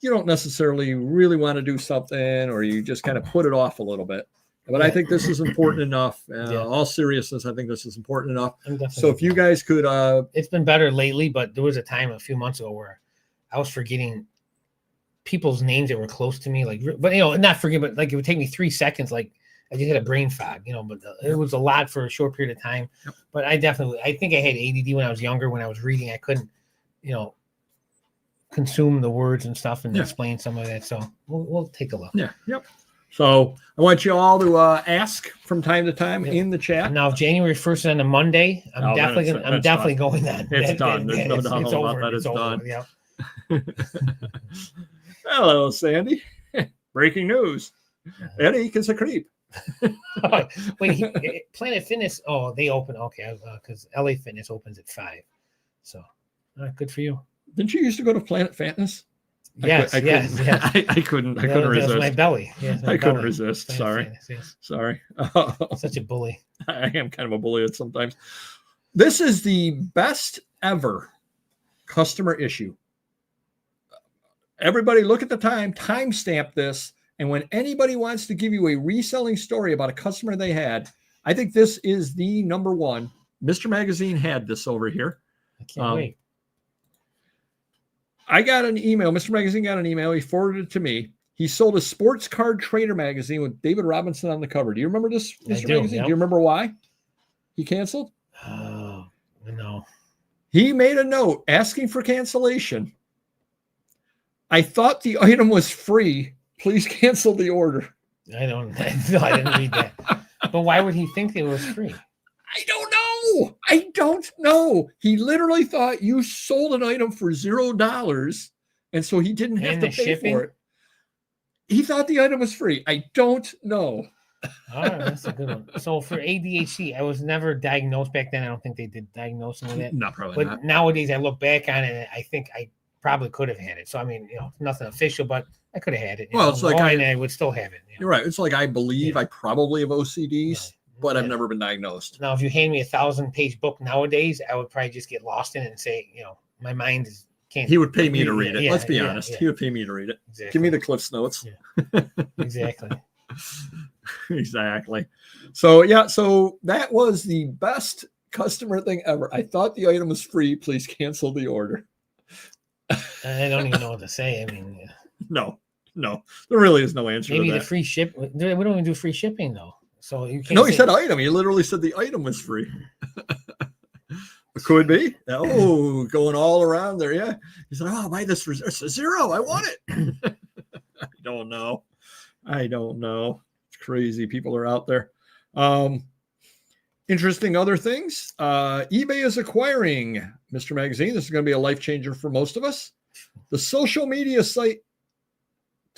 A: you don't necessarily really want to do something, or you just kind of put it off a little bit. But I think this is important enough. All seriousness, I think this is important enough. So if you guys could,
B: it's been better lately, but there was a time a few months ago where I was forgetting people's names that were close to me, but not forget, but like it would take me 3 seconds, like I just had a brain fog, but it was a lot for a short period of time. Yep. But I think I had ADD when I was younger. When I was reading, I couldn't, consume the words and stuff and explain some of that. So we'll take a look.
A: Yeah. Yep. So I want you all to ask from time to time in the chat.
B: Now, if January 1st is on a Monday, I'm definitely going then.
A: It's done. There's no doubt about that. It's done. Yeah. Hello, Sandy. Breaking news. Eddie is a creep.
B: Wait, Planet Fitness. Oh, they open. Okay, because LA Fitness opens at 5. So, good for you.
A: Didn't you used to go to Planet Fitness?
B: Yes, I
A: couldn't resist.
B: My belly.
A: I couldn't resist. Sorry. Sorry.
B: Such a bully.
A: I am kind of a bully at sometimes. This is the best ever customer issue. Everybody look at the timestamp this. And when anybody wants to give you a reselling story about a customer they had, I think this is the number one. Mr. Magazine had this over here.
B: I can't wait.
A: I got an email. Mr. Magazine got an email. He forwarded it to me. He sold a sports card trader magazine with David Robinson on the cover. Do you remember this, Mr. Magazine? Yep. Do you remember why he canceled?
B: Oh, no.
A: He made a note asking for cancellation. I thought the item was free. Please cancel the order.
B: I didn't read that. But why would he think it was free?
A: I don't know. He literally thought you sold an item for $0, and so he didn't have to pay for it. He thought the item was free. I don't know.
B: All right, that's a good one. So for ADHD, I was never diagnosed back then. I don't think they did diagnosing with it.
A: No, probably not.
B: But nowadays, I look back on it, and I think I probably could have had it. So I mean, nothing official, but I could have had it.
A: Well, it's like
B: I would still have it.
A: You're right. It's like I believe I probably have OCDs. But I've never been diagnosed.
B: Now, if you hand me a 1,000-page book nowadays, I would probably just get lost in it and say, my mind can't.
A: He would pay me to read it. Let's be honest. He would pay me to read it.
B: Exactly.
A: Give me the Cliff's Notes.
B: Yeah. Exactly.
A: Exactly. So that was the best customer thing ever. I thought the item was free. Please cancel the order.
B: I don't even know what to say. I mean,
A: no, there really is no answer.
B: Maybe
A: to that.
B: The free ship. We don't even do free shipping though. So you can't.
A: No, he said item. He literally said the item was free. Could be. Oh, going all around there. Yeah. He said, "Oh, buy this for $0. I want it." I don't know. It's crazy. People are out there. Interesting other things. eBay is acquiring Mr. Magazine. This is going to be a life changer for most of us. The social media site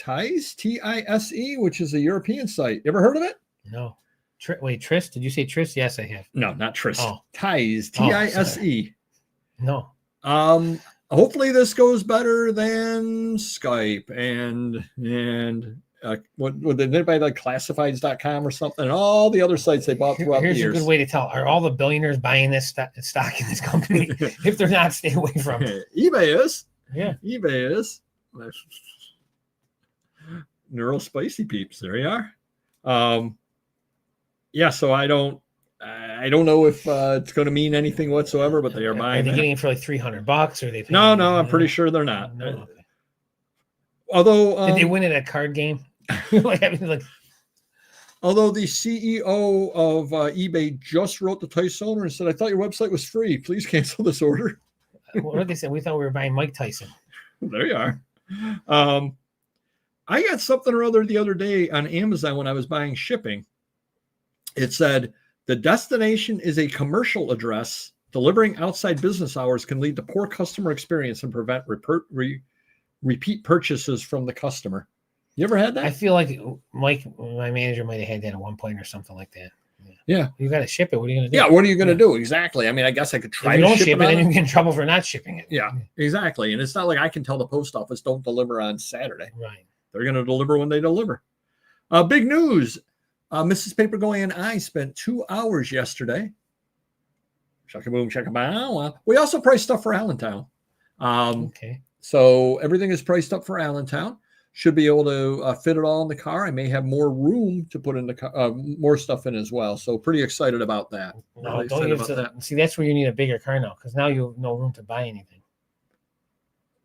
A: Tise, Tise, which is a European site. You ever heard of it?
B: No. Wait, Tris? Did you say Tris? Yes, I have.
A: No, not Tris. Tise, Tise.
B: No.
A: Hopefully this goes better than Skype and what they did by like classifieds.com or something, and all the other sites they bought throughout the years.
B: Here's a good way to tell. Are all the billionaires buying this stock in this company? If they're not, stay away from it.
A: eBay is.
B: Yeah.
A: eBay is. Neural spicy peeps. There you are. So I don't know if it's going to mean anything whatsoever, but they are buying.
B: Are they getting it for like $300? Or are they?
A: No, I'm pretty sure they're not.
B: No. Okay.
A: Although,
B: did they win at a card game?
A: Although the CEO of eBay just wrote the Tyson owner and said, "I thought your website was free. Please cancel this order."
B: What did they say? We thought we were buying Mike Tyson.
A: There you are. I got something or other the other day on Amazon when I was buying shipping. It said the destination is a commercial address. Delivering outside business hours can lead to poor customer experience and prevent repeat purchases from the customer. You ever had that?
B: I feel like Mike, my manager, might have had that at one point or something like that.
A: Yeah.
B: You got to ship it. What are you going to do?
A: Yeah. What are you going to do? Exactly. I mean, I guess I could try
B: if you
A: to
B: don't
A: ship
B: ship it, then you get in trouble for not shipping it.
A: Yeah, exactly. And it's not like I can tell the post office don't deliver on Saturday.
B: Right.
A: They're going to deliver when they deliver. Big news. Mrs. Papergoy and I spent 2 hours yesterday. Shaka-boom, shaka-bow. We also priced stuff for Allentown.
B: Okay.
A: So everything is priced up for Allentown. Should be able to fit it all in the car. I may have more room to put in the car, more stuff in as well. So pretty excited about that.
B: No, don't use that. See, that's where you need a bigger car now, because now you have no room to buy anything.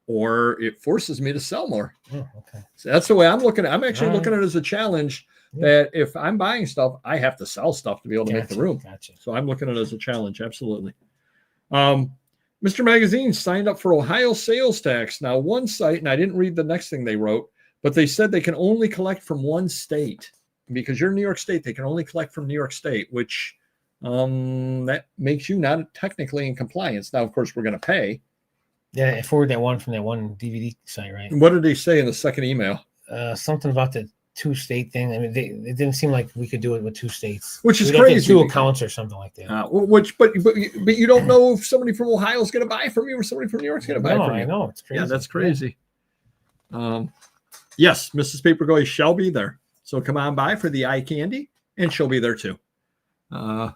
A: Or it forces me to sell more.
B: Oh, okay.
A: So that's the way I'm looking at it. I'm actually looking at it as a challenge that if I'm buying stuff, I have to sell stuff to be able to make the room.
B: Gotcha.
A: So I'm looking at it as a challenge. Absolutely. Mr. Magazine signed up for Ohio sales tax. Now, one site, and I didn't read the next thing they wrote, but they said they can only collect from one state. Because you're in New York State, they can only collect from New York State, which that makes you not technically in compliance. Now, of course, we're going to pay.
B: Yeah, I forwarded that one from that one DVD site, right?
A: What did they say in the second email?
B: Something about the 2-state thing. I mean, it didn't seem like we could do it with 2 states,
A: which is crazy.
B: 2 accounts or something like that.
A: But you don't know if somebody from Ohio is going to buy from you or somebody from New York is going to buy from you.
B: I know, it's crazy.
A: Yeah, that's crazy. Yeah. Yes, Mrs. Papergoy shall be there. So come on by for the eye candy, and she'll be there too.
B: I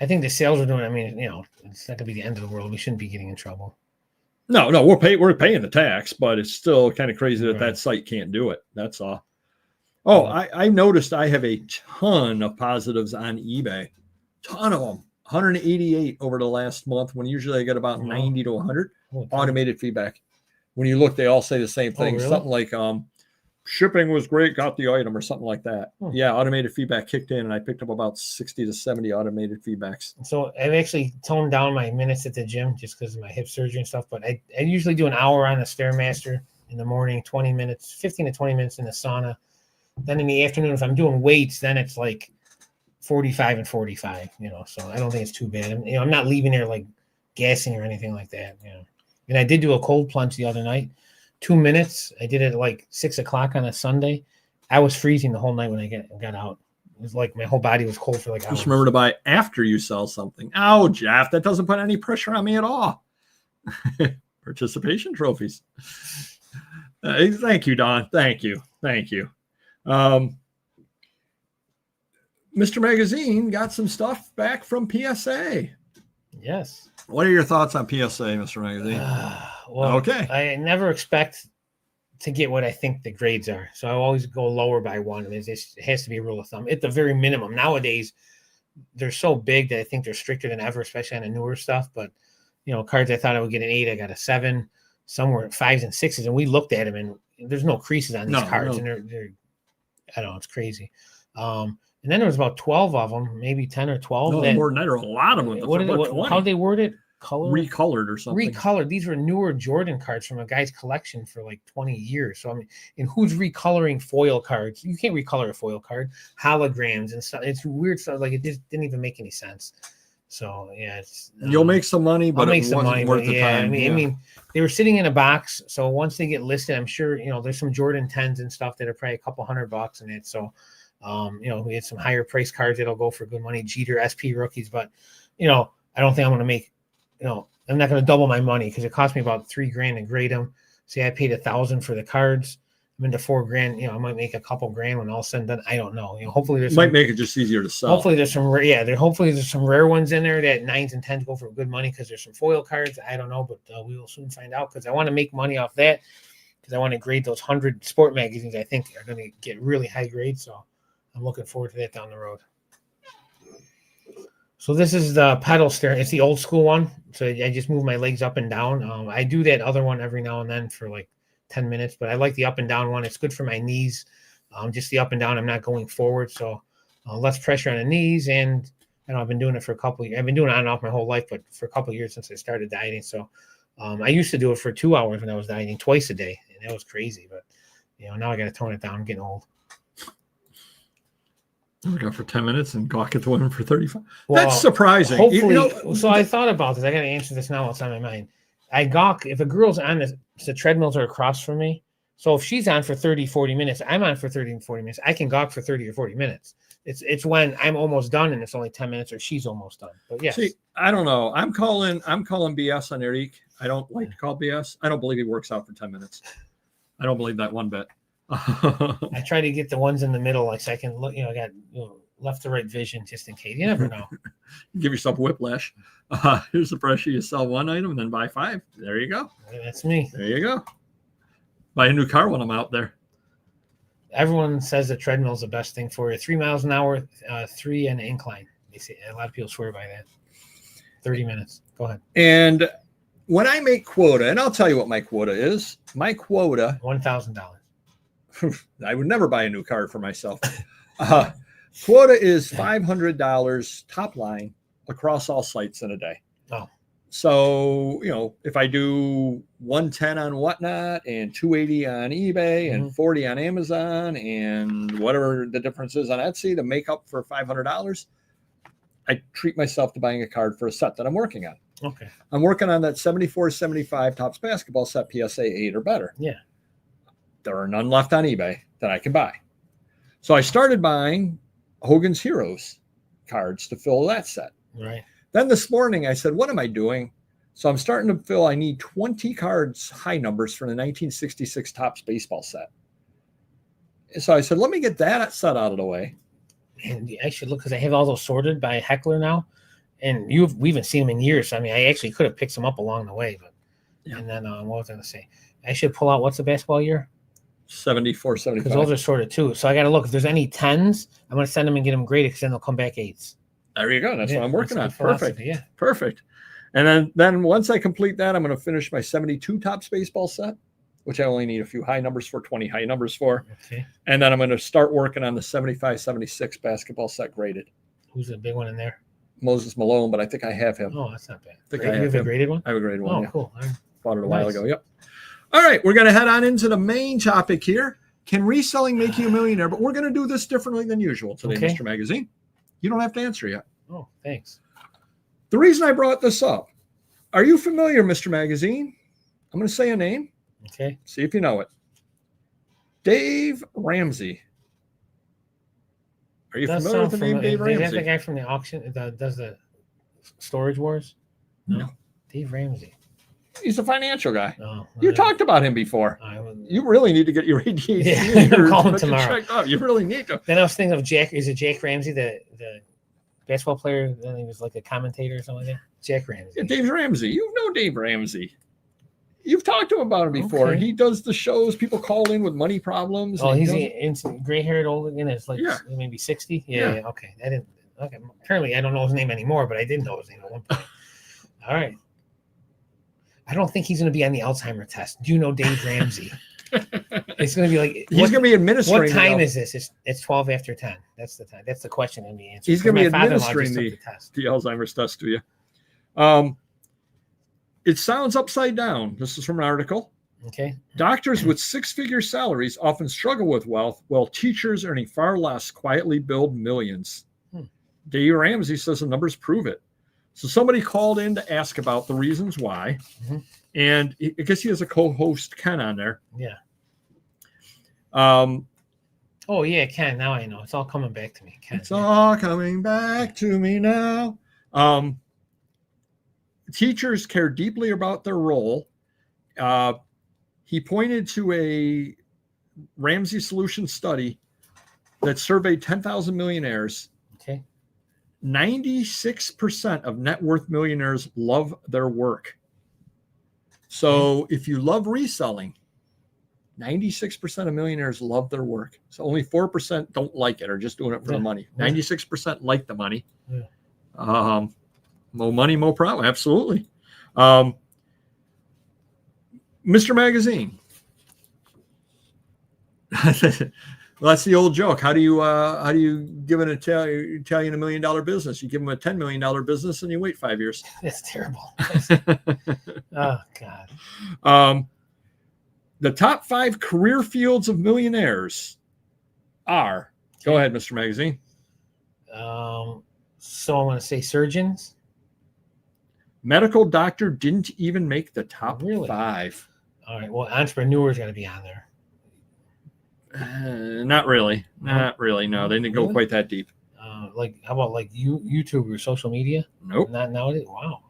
B: think the sales are doing. I mean, it's not going to be the end of the world. We shouldn't be getting in trouble.
A: No, we're paying the tax, but it's still kind of crazy that site can't do it. That's all. Oh, I noticed I have a ton of positives on eBay. Ton of them. 188 over the last month, when usually I get about 90 to 100. Automated feedback. When you look, they all say the same thing.
B: Really?
A: Something like shipping was great, got the item, or something like that. Yeah, automated feedback kicked in, and I picked up about 60 to 70 automated feedbacks.
B: So I've actually toned down my minutes at the gym just because of my hip surgery and stuff. But I usually do an hour on the Stairmaster in the morning, 20 minutes, 15 to 20 minutes in the sauna. Then in the afternoon, if I'm doing weights, then it's like 45 and 45. So I don't think it's too bad. I'm not leaving there like gassing or anything like that. And I did do a cold plunge the other night, 2 minutes. I did it at like 6 o'clock on a Sunday. I was freezing the whole night when I got out. It was like my whole body was cold for like hours.
A: Just remember to buy after you sell something. Oh, Jeff, that doesn't put any pressure on me at all. Participation trophies. Thank you, Don. Thank you. Mr. Magazine got some stuff back from PSA.
B: Yes.
A: What are your thoughts on PSA, Mr. Magazine?
B: Well,
A: okay.
B: I never expect to get what I think the grades are. So I always go lower by 1. I mean, it has to be a rule of thumb at the very minimum. Nowadays, they're so big that I think they're stricter than ever, especially on the newer stuff. But, cards I thought I would get an 8, I got a 7. Some were 5s and 6s. And we looked at them, and there's no creases on these cards. And they're I don't know, it's crazy. And then there was about 12 of them, maybe 10 or 12.
A: No, more than that, there are a lot of them.
B: How they word it?
A: Recolored or something.
B: Recolored. These were newer Jordan cards from a guy's collection for like 20 years. So, I mean, and who's recoloring foil cards? You can't recolor a foil card. Holograms and stuff. It's weird stuff. Like, it just didn't even make any sense. So, yeah.
A: You'll make some money, but it wasn't worth the time.
B: I mean, they were sitting in a box. So, once they get listed, I'm sure, there's some Jordan 10s and stuff that are probably a couple $100 in it. So, we had some higher price cards that'll go for good money, Jeter, SP rookies, but I don't think I'm going to make, I'm not going to double my money because it cost me about $3,000 to grade them. See, I paid $1,000 for the cards. I'm into $4,000. I might make a couple grand when all said and done. I don't know. Hopefully there's
A: make it just easier to sell.
B: Hopefully there's some hopefully there's some rare ones in there that 9s and 10s go for good money because there's some foil cards. I don't know, but we will soon find out because I want to make money off that because I want to grade those 100 sport magazines. I think are going to get really high grades. So I'm looking forward to that down the road. So this is the pedal stair. It's the old school one. So I just move my legs up and down. I do that other one every now and then for like 10 minutes, but I like the up and down one. It's good for my knees. Just the up and down. I'm not going forward. So less pressure on the knees. And I've been doing it for a couple of years. I've been doing it on and off my whole life, but for a couple of years since I started dieting. So I used to do it for 2 hours when I was dieting twice a day. that was crazy. But now I got to tone it down. I'm getting old.
A: Work out for 10 minutes and gawk at the women for 35.
B: Well,
A: that's surprising.
B: Hopefully, so I thought about this. I got to answer this now. What's on my mind? I gawk if a girl's on the treadmills are across from me. So if she's on for 30, 40 minutes, I'm on for 30 and 40 minutes. I can gawk for 30 or 40 minutes. It's when I'm almost done and it's only 10 minutes or she's almost done. But yes.
A: See, I don't know. I'm calling BS on Eric. I don't like to call BS. I don't believe he works out for 10 minutes. I don't believe that one bit.
B: I try to get the ones in the middle, like so I can look. I got left to right vision just in case. You never know.
A: Give yourself whiplash. Here's the pressure. You sell one item and then buy 5. There you go.
B: That's me.
A: There you go. Buy a new car when I'm out there.
B: Everyone says the treadmill is the best thing for you. 3 miles an hour, 3 and an incline. They say a lot of people swear by that. 30 minutes. Go ahead.
A: And when I make quota, and I'll tell you what my quota is. My quota,
B: $1,000.
A: I would never buy a new car for myself. Quota is $500 top line across all sites in a day.
B: Oh.
A: So, if I do 110 on Whatnot and 280 on eBay and 40 on Amazon and whatever the difference is on Etsy to make up for $500, I treat myself to buying a card for a set that I'm working on.
B: Okay.
A: I'm working on that 74-75 Topps basketball set, PSA 8 or better.
B: Yeah.
A: There are none left on eBay that I can buy. So I started buying Hogan's Heroes cards to fill that set.
B: Right.
A: Then this morning I said, what am I doing? So I'm starting to feel I need 20 cards, high numbers for the 1966 Topps baseball set. So I said, let me get that set out of the way.
B: And I should look because I have all those sorted by Heckler now. And we haven't seen them in years. So, I mean, I actually could have picked some up along the way. But yeah. And then what was I going to say? I should pull out, what's the basketball year?
A: 74, 75.
B: Because those are sorted too. So I got to look. If there's any 10s, I'm going to send them and get them graded because then they'll come back 8s.
A: There you go. That's what I'm working on. Perfect.
B: Yeah.
A: Perfect. And then once I complete that, I'm going to finish my 72 Topps baseball set, which I only need a few high numbers for, 20 high numbers for.
B: Okay.
A: And then I'm going to start working on the 75, 76 basketball set graded.
B: Who's the big one in there?
A: Moses Malone, but I think I have him.
B: Oh, that's not bad.
A: You
B: have a graded one?
A: I have a graded one.
B: Oh,
A: yeah.
B: cool.
A: Bought it a while ago. Yep. All right. We're going to head on into the main topic here. Can reselling make you a millionaire? But we're going to do this differently than usual today,
B: okay.
A: Mr. Magazine. You don't have to answer yet.
B: Oh, thanks.
A: The reason I brought this up, are you familiar, Mr. Magazine? I'm going to say a name.
B: Okay.
A: See if you know it. Dave Ramsey. Are you familiar with the name Dave Ramsey?
B: Is that the guy from the auction that does the Storage Wars?
A: No.
B: Dave Ramsey.
A: He's a financial guy.
B: Oh,
A: you talked about him before. You really need to get your ADHD.
B: Yeah, I'm calling tomorrow.
A: Checked out. You really need to.
B: Then I was thinking of Jack. Is it Jack Ramsey, the basketball player? Then he was like a commentator or something like that. Jack Ramsey.
A: Yeah, Dave Ramsey. You know Dave Ramsey. You've talked to him about him before. Okay. He does the shows. People call in with money problems.
B: Oh, he's gray-haired old again. It's like maybe 60. Yeah. Okay. Okay. Apparently, I don't know his name anymore, but I did know his name at one point. All right. I don't think he's going to be on the Alzheimer test. Do you know Dave Ramsey? It's going to be like
A: he's going to be administering.
B: What time is this? It's 12 after 10. That's the time. That's the question going to be answered.
A: He's going to be administering the Alzheimer's test to you. It sounds upside down. This is from an article.
B: Okay.
A: Doctors with 6-figure salaries often struggle with wealth, while teachers earning far less quietly build millions. Dave Ramsey says the numbers prove it. So somebody called in to ask about the reasons why. And I guess he has a co-host, Ken, on there.
B: Yeah. Oh, yeah, Ken. Now I know. It's all coming back to me, Ken.
A: It's all coming back to me now. Teachers care deeply about their role. He pointed to a Ramsey Solutions study that surveyed 10,000 millionaires.
B: Okay.
A: 96% of net worth millionaires love their work. So if you love reselling, 96% of millionaires love their work. So only 4% don't like it or just doing it for the money. 96% like the money. More money, more problem. Absolutely. Mr. Magazine. Well, that's the old joke. How do you give an Italian $1 million business? You give them a $10 million business and you wait 5 years.
B: That's terrible. Oh God.
A: The top 5 career fields of millionaires are, go ahead, Mr. Magazine.
B: So I want to say surgeons.
A: Medical doctor didn't even make the top 5.
B: All right. Well, entrepreneur's got to be on there.
A: Not really. Not really. No, they didn't go quite that deep.
B: Like, how about like YouTube or social media?
A: Nope.
B: Not nowadays. Wow.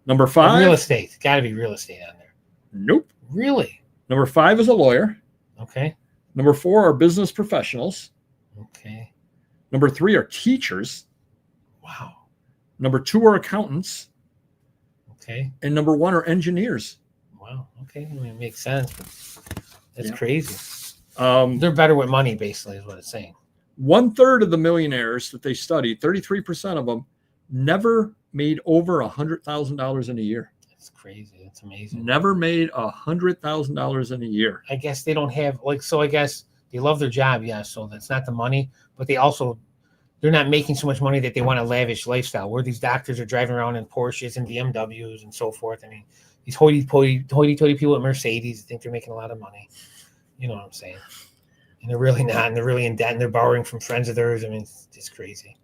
A: Number 5.
B: Real estate. Got to be real estate on there.
A: Nope.
B: Really?
A: Number 5 is a lawyer.
B: Okay.
A: Number 4 are business professionals.
B: Okay.
A: Number 3 are teachers.
B: Wow.
A: Number 2 are accountants.
B: Okay.
A: And number 1 are engineers.
B: Wow. Okay. I mean, it makes sense. But that's
A: Yeah.
B: crazy.
A: They're
B: They're better with money, basically, is what it's saying.
A: 1/3 of the millionaires that they studied, 33% of them, never made over $100,000 in a year.
B: That's crazy. That's amazing.
A: Never made $100,000 in a year.
B: I guess they don't have so I guess they love their job, yeah. So that's not the money, but they're not making so much money that they want a lavish lifestyle. Where these doctors are driving around in Porsches and BMWs and so forth. I mean, these hoity-toity people at Mercedes think they're making a lot of money. You know what I'm saying? And they're really not, and they're really in debt, and they're borrowing from friends of theirs. I mean, it's just crazy.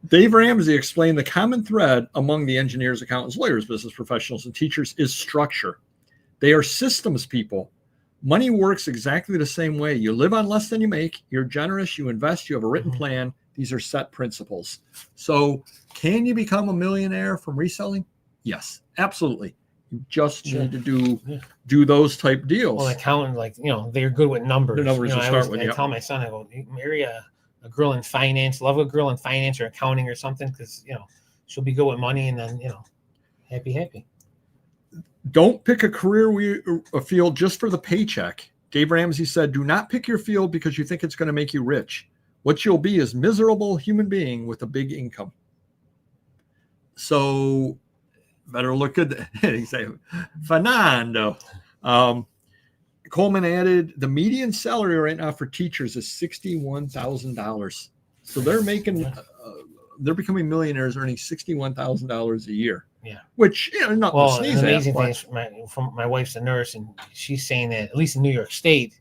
A: Dave Ramsey explained the common thread among the engineers, accountants, lawyers, business professionals, and teachers is structure. They are systems people. Money works exactly the same way. You live on less than you make. You're generous. You invest. You have a written plan. These are set principles. So can you become a millionaire from reselling? Yes, absolutely. You just need to do those type deals.
B: Well, accountant, they're good with numbers.
A: The numbers to start with.
B: I tell my son, I go, marry a girl in finance, love a girl in finance or accounting or something, because she'll be good with money, and then happy.
A: Don't pick a field just for the paycheck. Dave Ramsey said, do not pick your field because you think it's going to make you rich. What you'll be is miserable human being with a big income. So better look at that. He said, Fernando. Coleman added, the median salary right now for teachers is $61,000. So they're becoming millionaires earning $61,000 a year.
B: Yeah.
A: Which, not to sneeze at.
B: Amazing thing is my wife's a nurse, and she's saying that at least in New York State,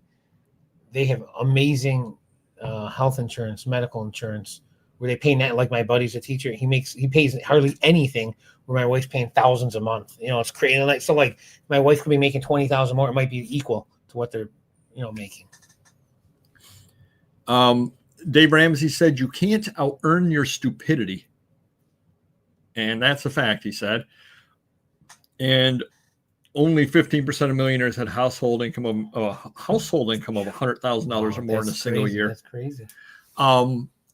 B: they have amazing health insurance, medical insurance, where they pay net. Like my buddy's a teacher, he pays hardly anything, where my wife's paying thousands a month. It's crazy. So like my wife could be making 20,000 more. It might be equal to what they're making.
A: Dave Ramsey said you can't out-earn your stupidity. And that's a fact, he said. And only 15% of millionaires had household income of $100,000 or more in a single year.
B: That's crazy.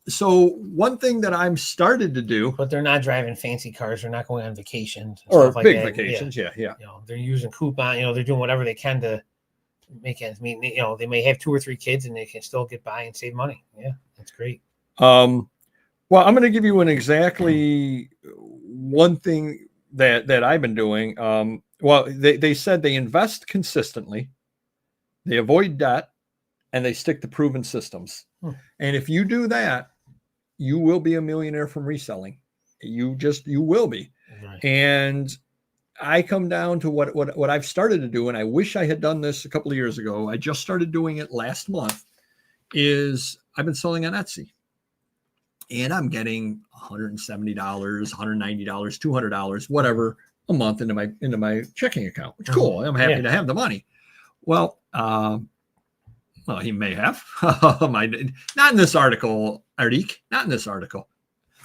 A: So one thing that I'm started to do,
B: but they're not driving fancy cars. They're not going on vacations
A: or big vacations. Yeah.
B: They're using coupon. They're doing whatever they can to make ends meet. They may have 2 or 3 kids, and they can still get by and save money. Yeah, that's great.
A: Well, I'm going to give you exactly one thing that I've been doing. They said they invest consistently, they avoid debt, and they stick to proven systems. And if you do that, you will be a millionaire from reselling. You will be. Right. And I come down to what I've started to do, and I wish I had done this a couple of years ago. I just started doing it last month. Is I've been selling on Etsy. And I'm getting $170, $190, $200, whatever a month into my checking account. Which is cool. I'm happy to have the money. Well, he may have. Not in this article, Eric. Not in this article.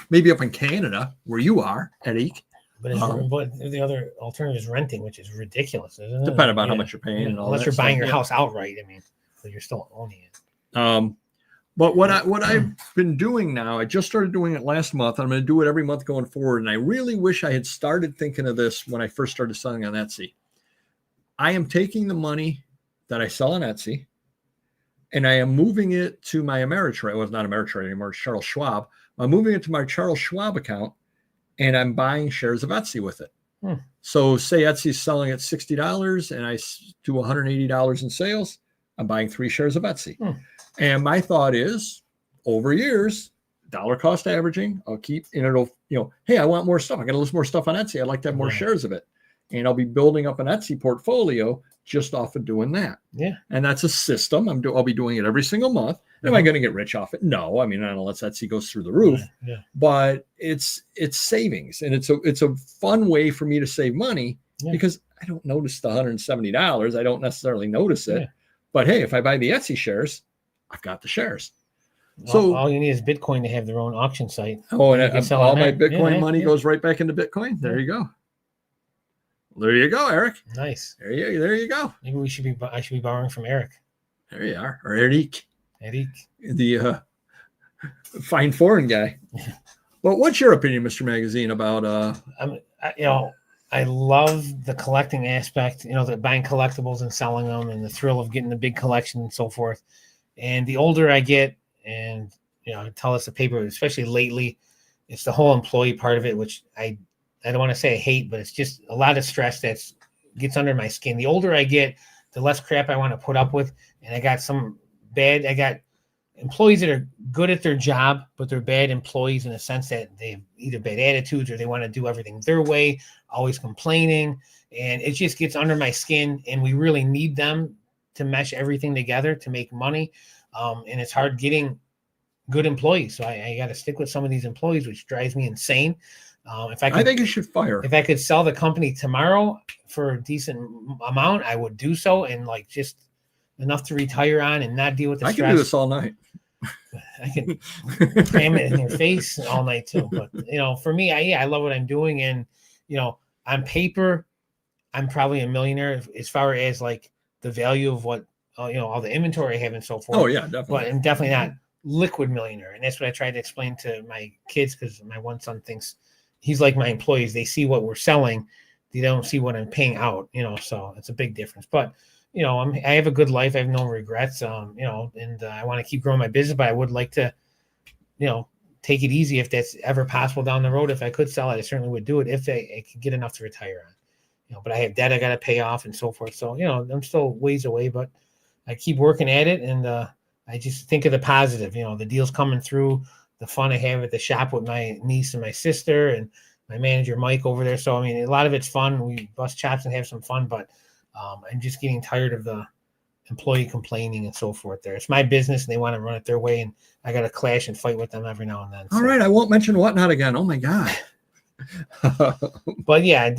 A: Maybe up in Canada, where you are, Eric.
B: But the other alternative is renting, which is ridiculous, isn't it?
A: Depending on how much you're paying and all
B: unless
A: that
B: you're buying
A: stuff,
B: your house outright. I mean, so you're still owning it.
A: But what I've been doing now, I just started doing it last month. I'm going to do it every month going forward. And I really wish I had started thinking of this when I first started selling on Etsy. I am taking the money that I sell on Etsy, and I am moving it to my Ameritrade. Well, it's not Ameritrade anymore. It's Charles Schwab. I'm moving it to my Charles Schwab account, and I'm buying shares of Etsy with it. So say Etsy's selling at $60 and I do $180 in sales. I'm buying 3 shares of Etsy. And my thought is, over years, dollar cost averaging, I'll keep, and it'll, hey, I want more stuff. I got to list more stuff on Etsy. I'd like to have more shares of it. and I'll be building up an Etsy portfolio just off of doing that.
B: Yeah.
A: And that's a system. I'll be doing it every single month. Am I going to get rich off it? No. I mean, unless Etsy goes through the roof.
B: Yeah.
A: But it's savings, and it's a fun way for me to save money because I don't notice the $170. I don't necessarily notice it. Yeah. But hey, if I buy the Etsy shares, I've got the shares. So
B: all you need is Bitcoin to have their own auction site.
A: Oh, and all my Bitcoin money goes right back into Bitcoin. There you go. There you go, Eric.
B: Nice.
A: There you go.
B: Maybe I should be borrowing from Eric.
A: There you are, or Eric.
B: Eric,
A: the fine foreign guy. Well, what's your opinion, Mr. Magazine, about?
B: I love the collecting aspect. The buying collectibles and selling them, and the thrill of getting the big collection and so forth. And the older I get, and I tell us the paper, especially lately, it's the whole employee part of it, which I don't want to say I hate, but it's just a lot of stress that gets under my skin. The older I get, the less crap I want to put up with. And I got employees that are good at their job, but they're bad employees in the sense that they have either bad attitudes or they want to do everything their way, always complaining. And it just gets under my skin. And we really need them to mesh everything together to make money. And it's hard getting good employees. So I got to stick with some of these employees, which drives me insane. I think
A: you should fire.
B: If I could sell the company tomorrow for a decent amount, I would do so, and just enough to retire on and not deal with the stress.
A: I can do this all night.
B: I can cram it in your face all night too. But for me, I love what I'm doing, and on paper, I'm probably a millionaire as far as the value of what all the inventory I have and so forth.
A: Oh yeah, definitely.
B: But I'm definitely not liquid millionaire, and that's what I try to explain to my kids, because my one son thinks he's like my employees. They see what we're selling. They don't see what I'm paying out, so it's a big difference. But, I have a good life. I have no regrets, and I want to keep growing my business, but I would like to, take it easy if that's ever possible down the road. If I could sell it, I certainly would do it if I could get enough to retire on, but I have debt I got to pay off and so forth. So, I'm still ways away, but I keep working at it. And I just think of the positive, the deals coming through, the fun I have at the shop with my niece and my sister and my manager, Mike, over there. So, a lot of it's fun. We bust chops and have some fun, but I'm just getting tired of the employee complaining and so forth there. It's my business and they want to run it their way, and I got to clash and fight with them every now and then.
A: All right. I won't mention Whatnot again. Oh my God.
B: But yeah,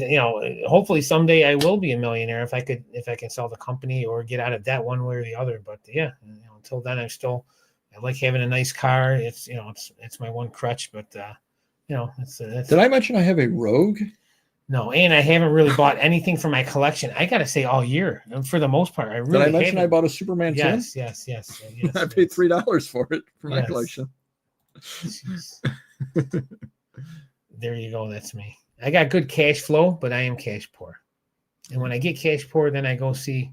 B: hopefully someday I will be a millionaire if I can sell the company or get out of debt one way or the other. But yeah, until then, I like having a nice car. It's it's my one crutch, but it's
A: Did I mention I have a Rogue?
B: No, and I haven't really bought anything for my collection. I gotta say, all year, for the most part, I really.
A: Did I mention I bought a Superman?
B: Yes.
A: I paid $3 for it for my collection.
B: There you go. That's me. I got good cash flow, but I am cash poor. And when I get cash poor, then I go see.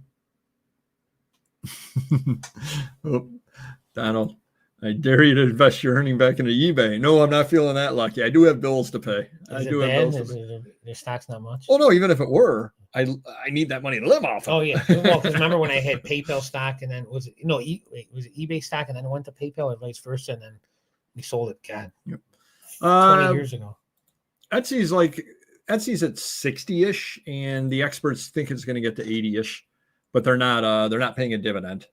A: Donald, I dare you to invest your earning back into eBay. No, I'm not feeling that lucky. I do have bills to pay.
B: Their stock's not much.
A: Oh no, even if it were, I need that money to live off of.
B: Oh yeah. Well, because remember when I had PayPal stock, and then was it eBay stock, and then it went to PayPal, or vice versa, and then we sold it. God,
A: yep.
B: 20 years ago.
A: Etsy's at 60-ish, and the experts think it's going to get to 80-ish, but they're not paying a dividend.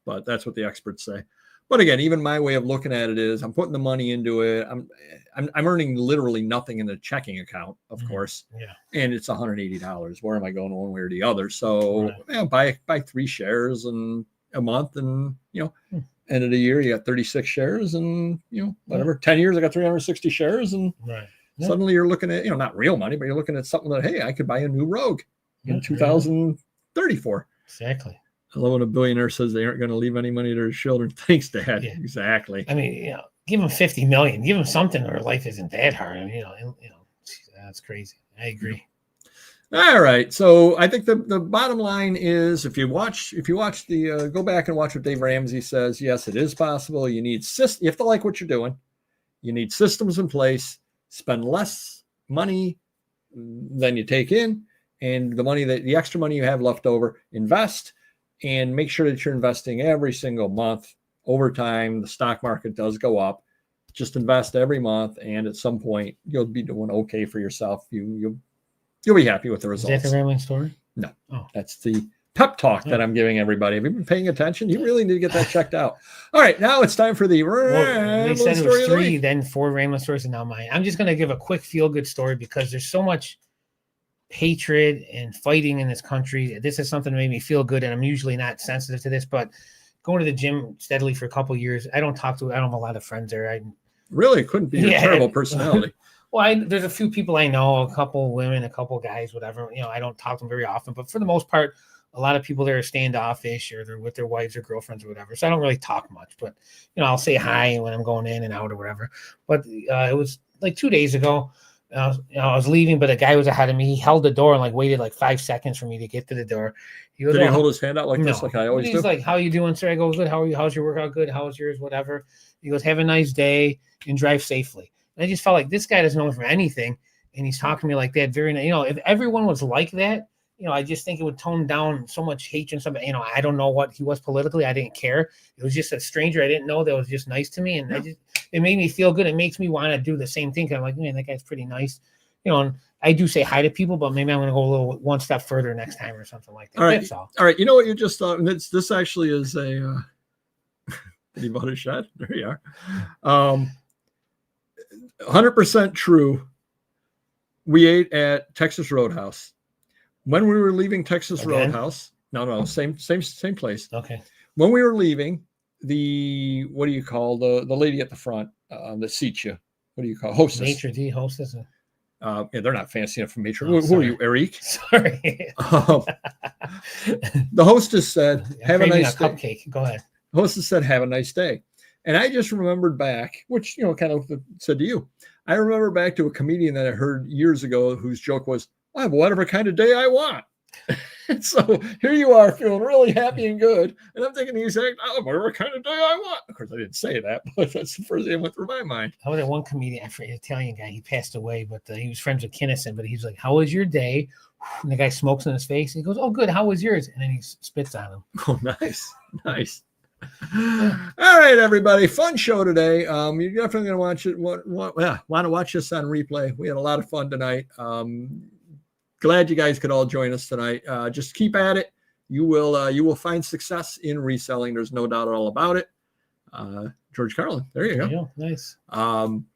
A: But that's what the experts say. But again, even my way of looking at it is I'm putting the money into it. I'm earning literally nothing in the checking account, of course.
B: Yeah.
A: And it's $180. Where am I going one way or the other? So buy 3 shares in a month, and end of the year you got 36 shares, and whatever. 10 years I got 360 shares, and suddenly you're looking at not real money, but you're looking at something that, hey, I could buy a new Rogue in 2034.
B: Exactly.
A: I love when a billionaire says they aren't going to leave any money to their children. Thanks, Dad. Yeah. Exactly.
B: Give them 50 million. Give them something, or life isn't that hard. That's crazy. I agree.
A: All right. So I think the bottom line is, if you watch the go back and watch what Dave Ramsey says. Yes, it is possible. You have to like what you're doing. You need systems in place. Spend less money than you take in, and the extra money you have left over, invest. And make sure that you're investing every single month. Over time, the stock market does go up. Just invest every month, and at some point, you'll be doing okay for yourself. You'll You'll be happy with the
B: Is
A: results.
B: that the rambling story?
A: No.
B: Oh.
A: That's the pep talk that I'm giving everybody. Have you been paying attention? You really need to get that checked out. All right, now it's time for the
B: They said it
A: story
B: was
A: of the
B: 3,
A: week.
B: then 4 rambling stories, and now mine. I'm just going to give a quick feel-good story because there's so much hatred and fighting in this country. This is something that made me feel good, and I'm usually not sensitive to this, but going to the gym steadily for a couple of years, I don't have a lot of friends there.
A: Really, it couldn't be your terrible personality.
B: Well, there's a few people I know, a couple women, a couple guys, whatever. I don't talk to them very often, but for the most part, a lot of people there are standoffish or they're with their wives or girlfriends or whatever. So I don't really talk much, but I'll say hi when I'm going in and out or whatever. But it was like 2 days ago. I was leaving, but a guy was ahead of me. He held the door and waited 5 seconds for me to get to the door. He goes,
A: Did he hold his hand out like this, like I always do?
B: He's like, "How you doing, sir?" I go, "Good. How are you? How's your workout? Good. How's yours? Whatever." He goes, "Have a nice day and drive safely." And I just felt like this guy doesn't know me from anything, and he's talking to me like that. Very, if everyone was like that, I just think it would tone down so much hatred and stuff. I don't know what he was politically. I didn't care. It was just a stranger I didn't know that was just nice to me, and it made me feel good. It makes me want to do the same thing. 'Cause I'm like, man, that guy's pretty nice. And I do say hi to people, but maybe I'm going to go one step further next time or something like that.
A: All right.
B: That's all.
A: All right. You know what you just thought? This actually is a did he bought a shed? There you are. 100% true. We ate at Texas Roadhouse. When we were leaving Texas Roadhouse, no, same place.
B: Okay.
A: When we were leaving, what do you call the lady at the front that seats you? What do you call hostess?
B: Maitre d' hostess.
A: Yeah, they're not fancy enough for matron.
B: Oh,
A: who are you, Eric?
B: Sorry.
A: The hostess said, "Have a nice day."
B: Cupcake. Go ahead.
A: The hostess said, "Have a nice day." And I just remembered back, which, kind of said to you, I remember back to a comedian that I heard years ago whose joke was, "I have whatever kind of day I want." So here you are feeling really happy and good. And I'm thinking the exact, "I have whatever kind of day I want." Of course, I didn't say that, but that's the first thing that went through my mind.
B: I was at one comedian, an Italian guy. He passed away, but he was friends with Kinnison. But he's like, "How was your day?" And the guy smokes in his face. And he goes, "Oh, good. How was yours?" And then he spits on him.
A: Oh, nice. All right, everybody. Fun show today. You're definitely going to watch it. Want to watch this on replay. We had a lot of fun tonight. Glad you guys could all join us tonight. Just keep at it. You will find success in reselling. There's no doubt at all about it. George Carlin. There you go.
B: Nice.
A: I'm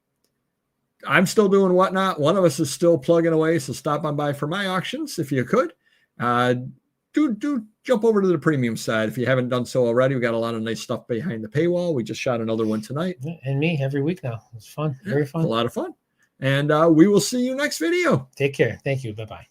A: still doing Whatnot. One of us is still plugging away. So stop on by for my auctions if you could. Do jump over to the premium side if you haven't done so already. We got a lot of nice stuff behind the paywall. We just shot another one tonight.
B: And me every week now. It's fun. Very fun.
A: A lot of fun. And we will see you next video.
B: Take care. Thank you. Bye-bye.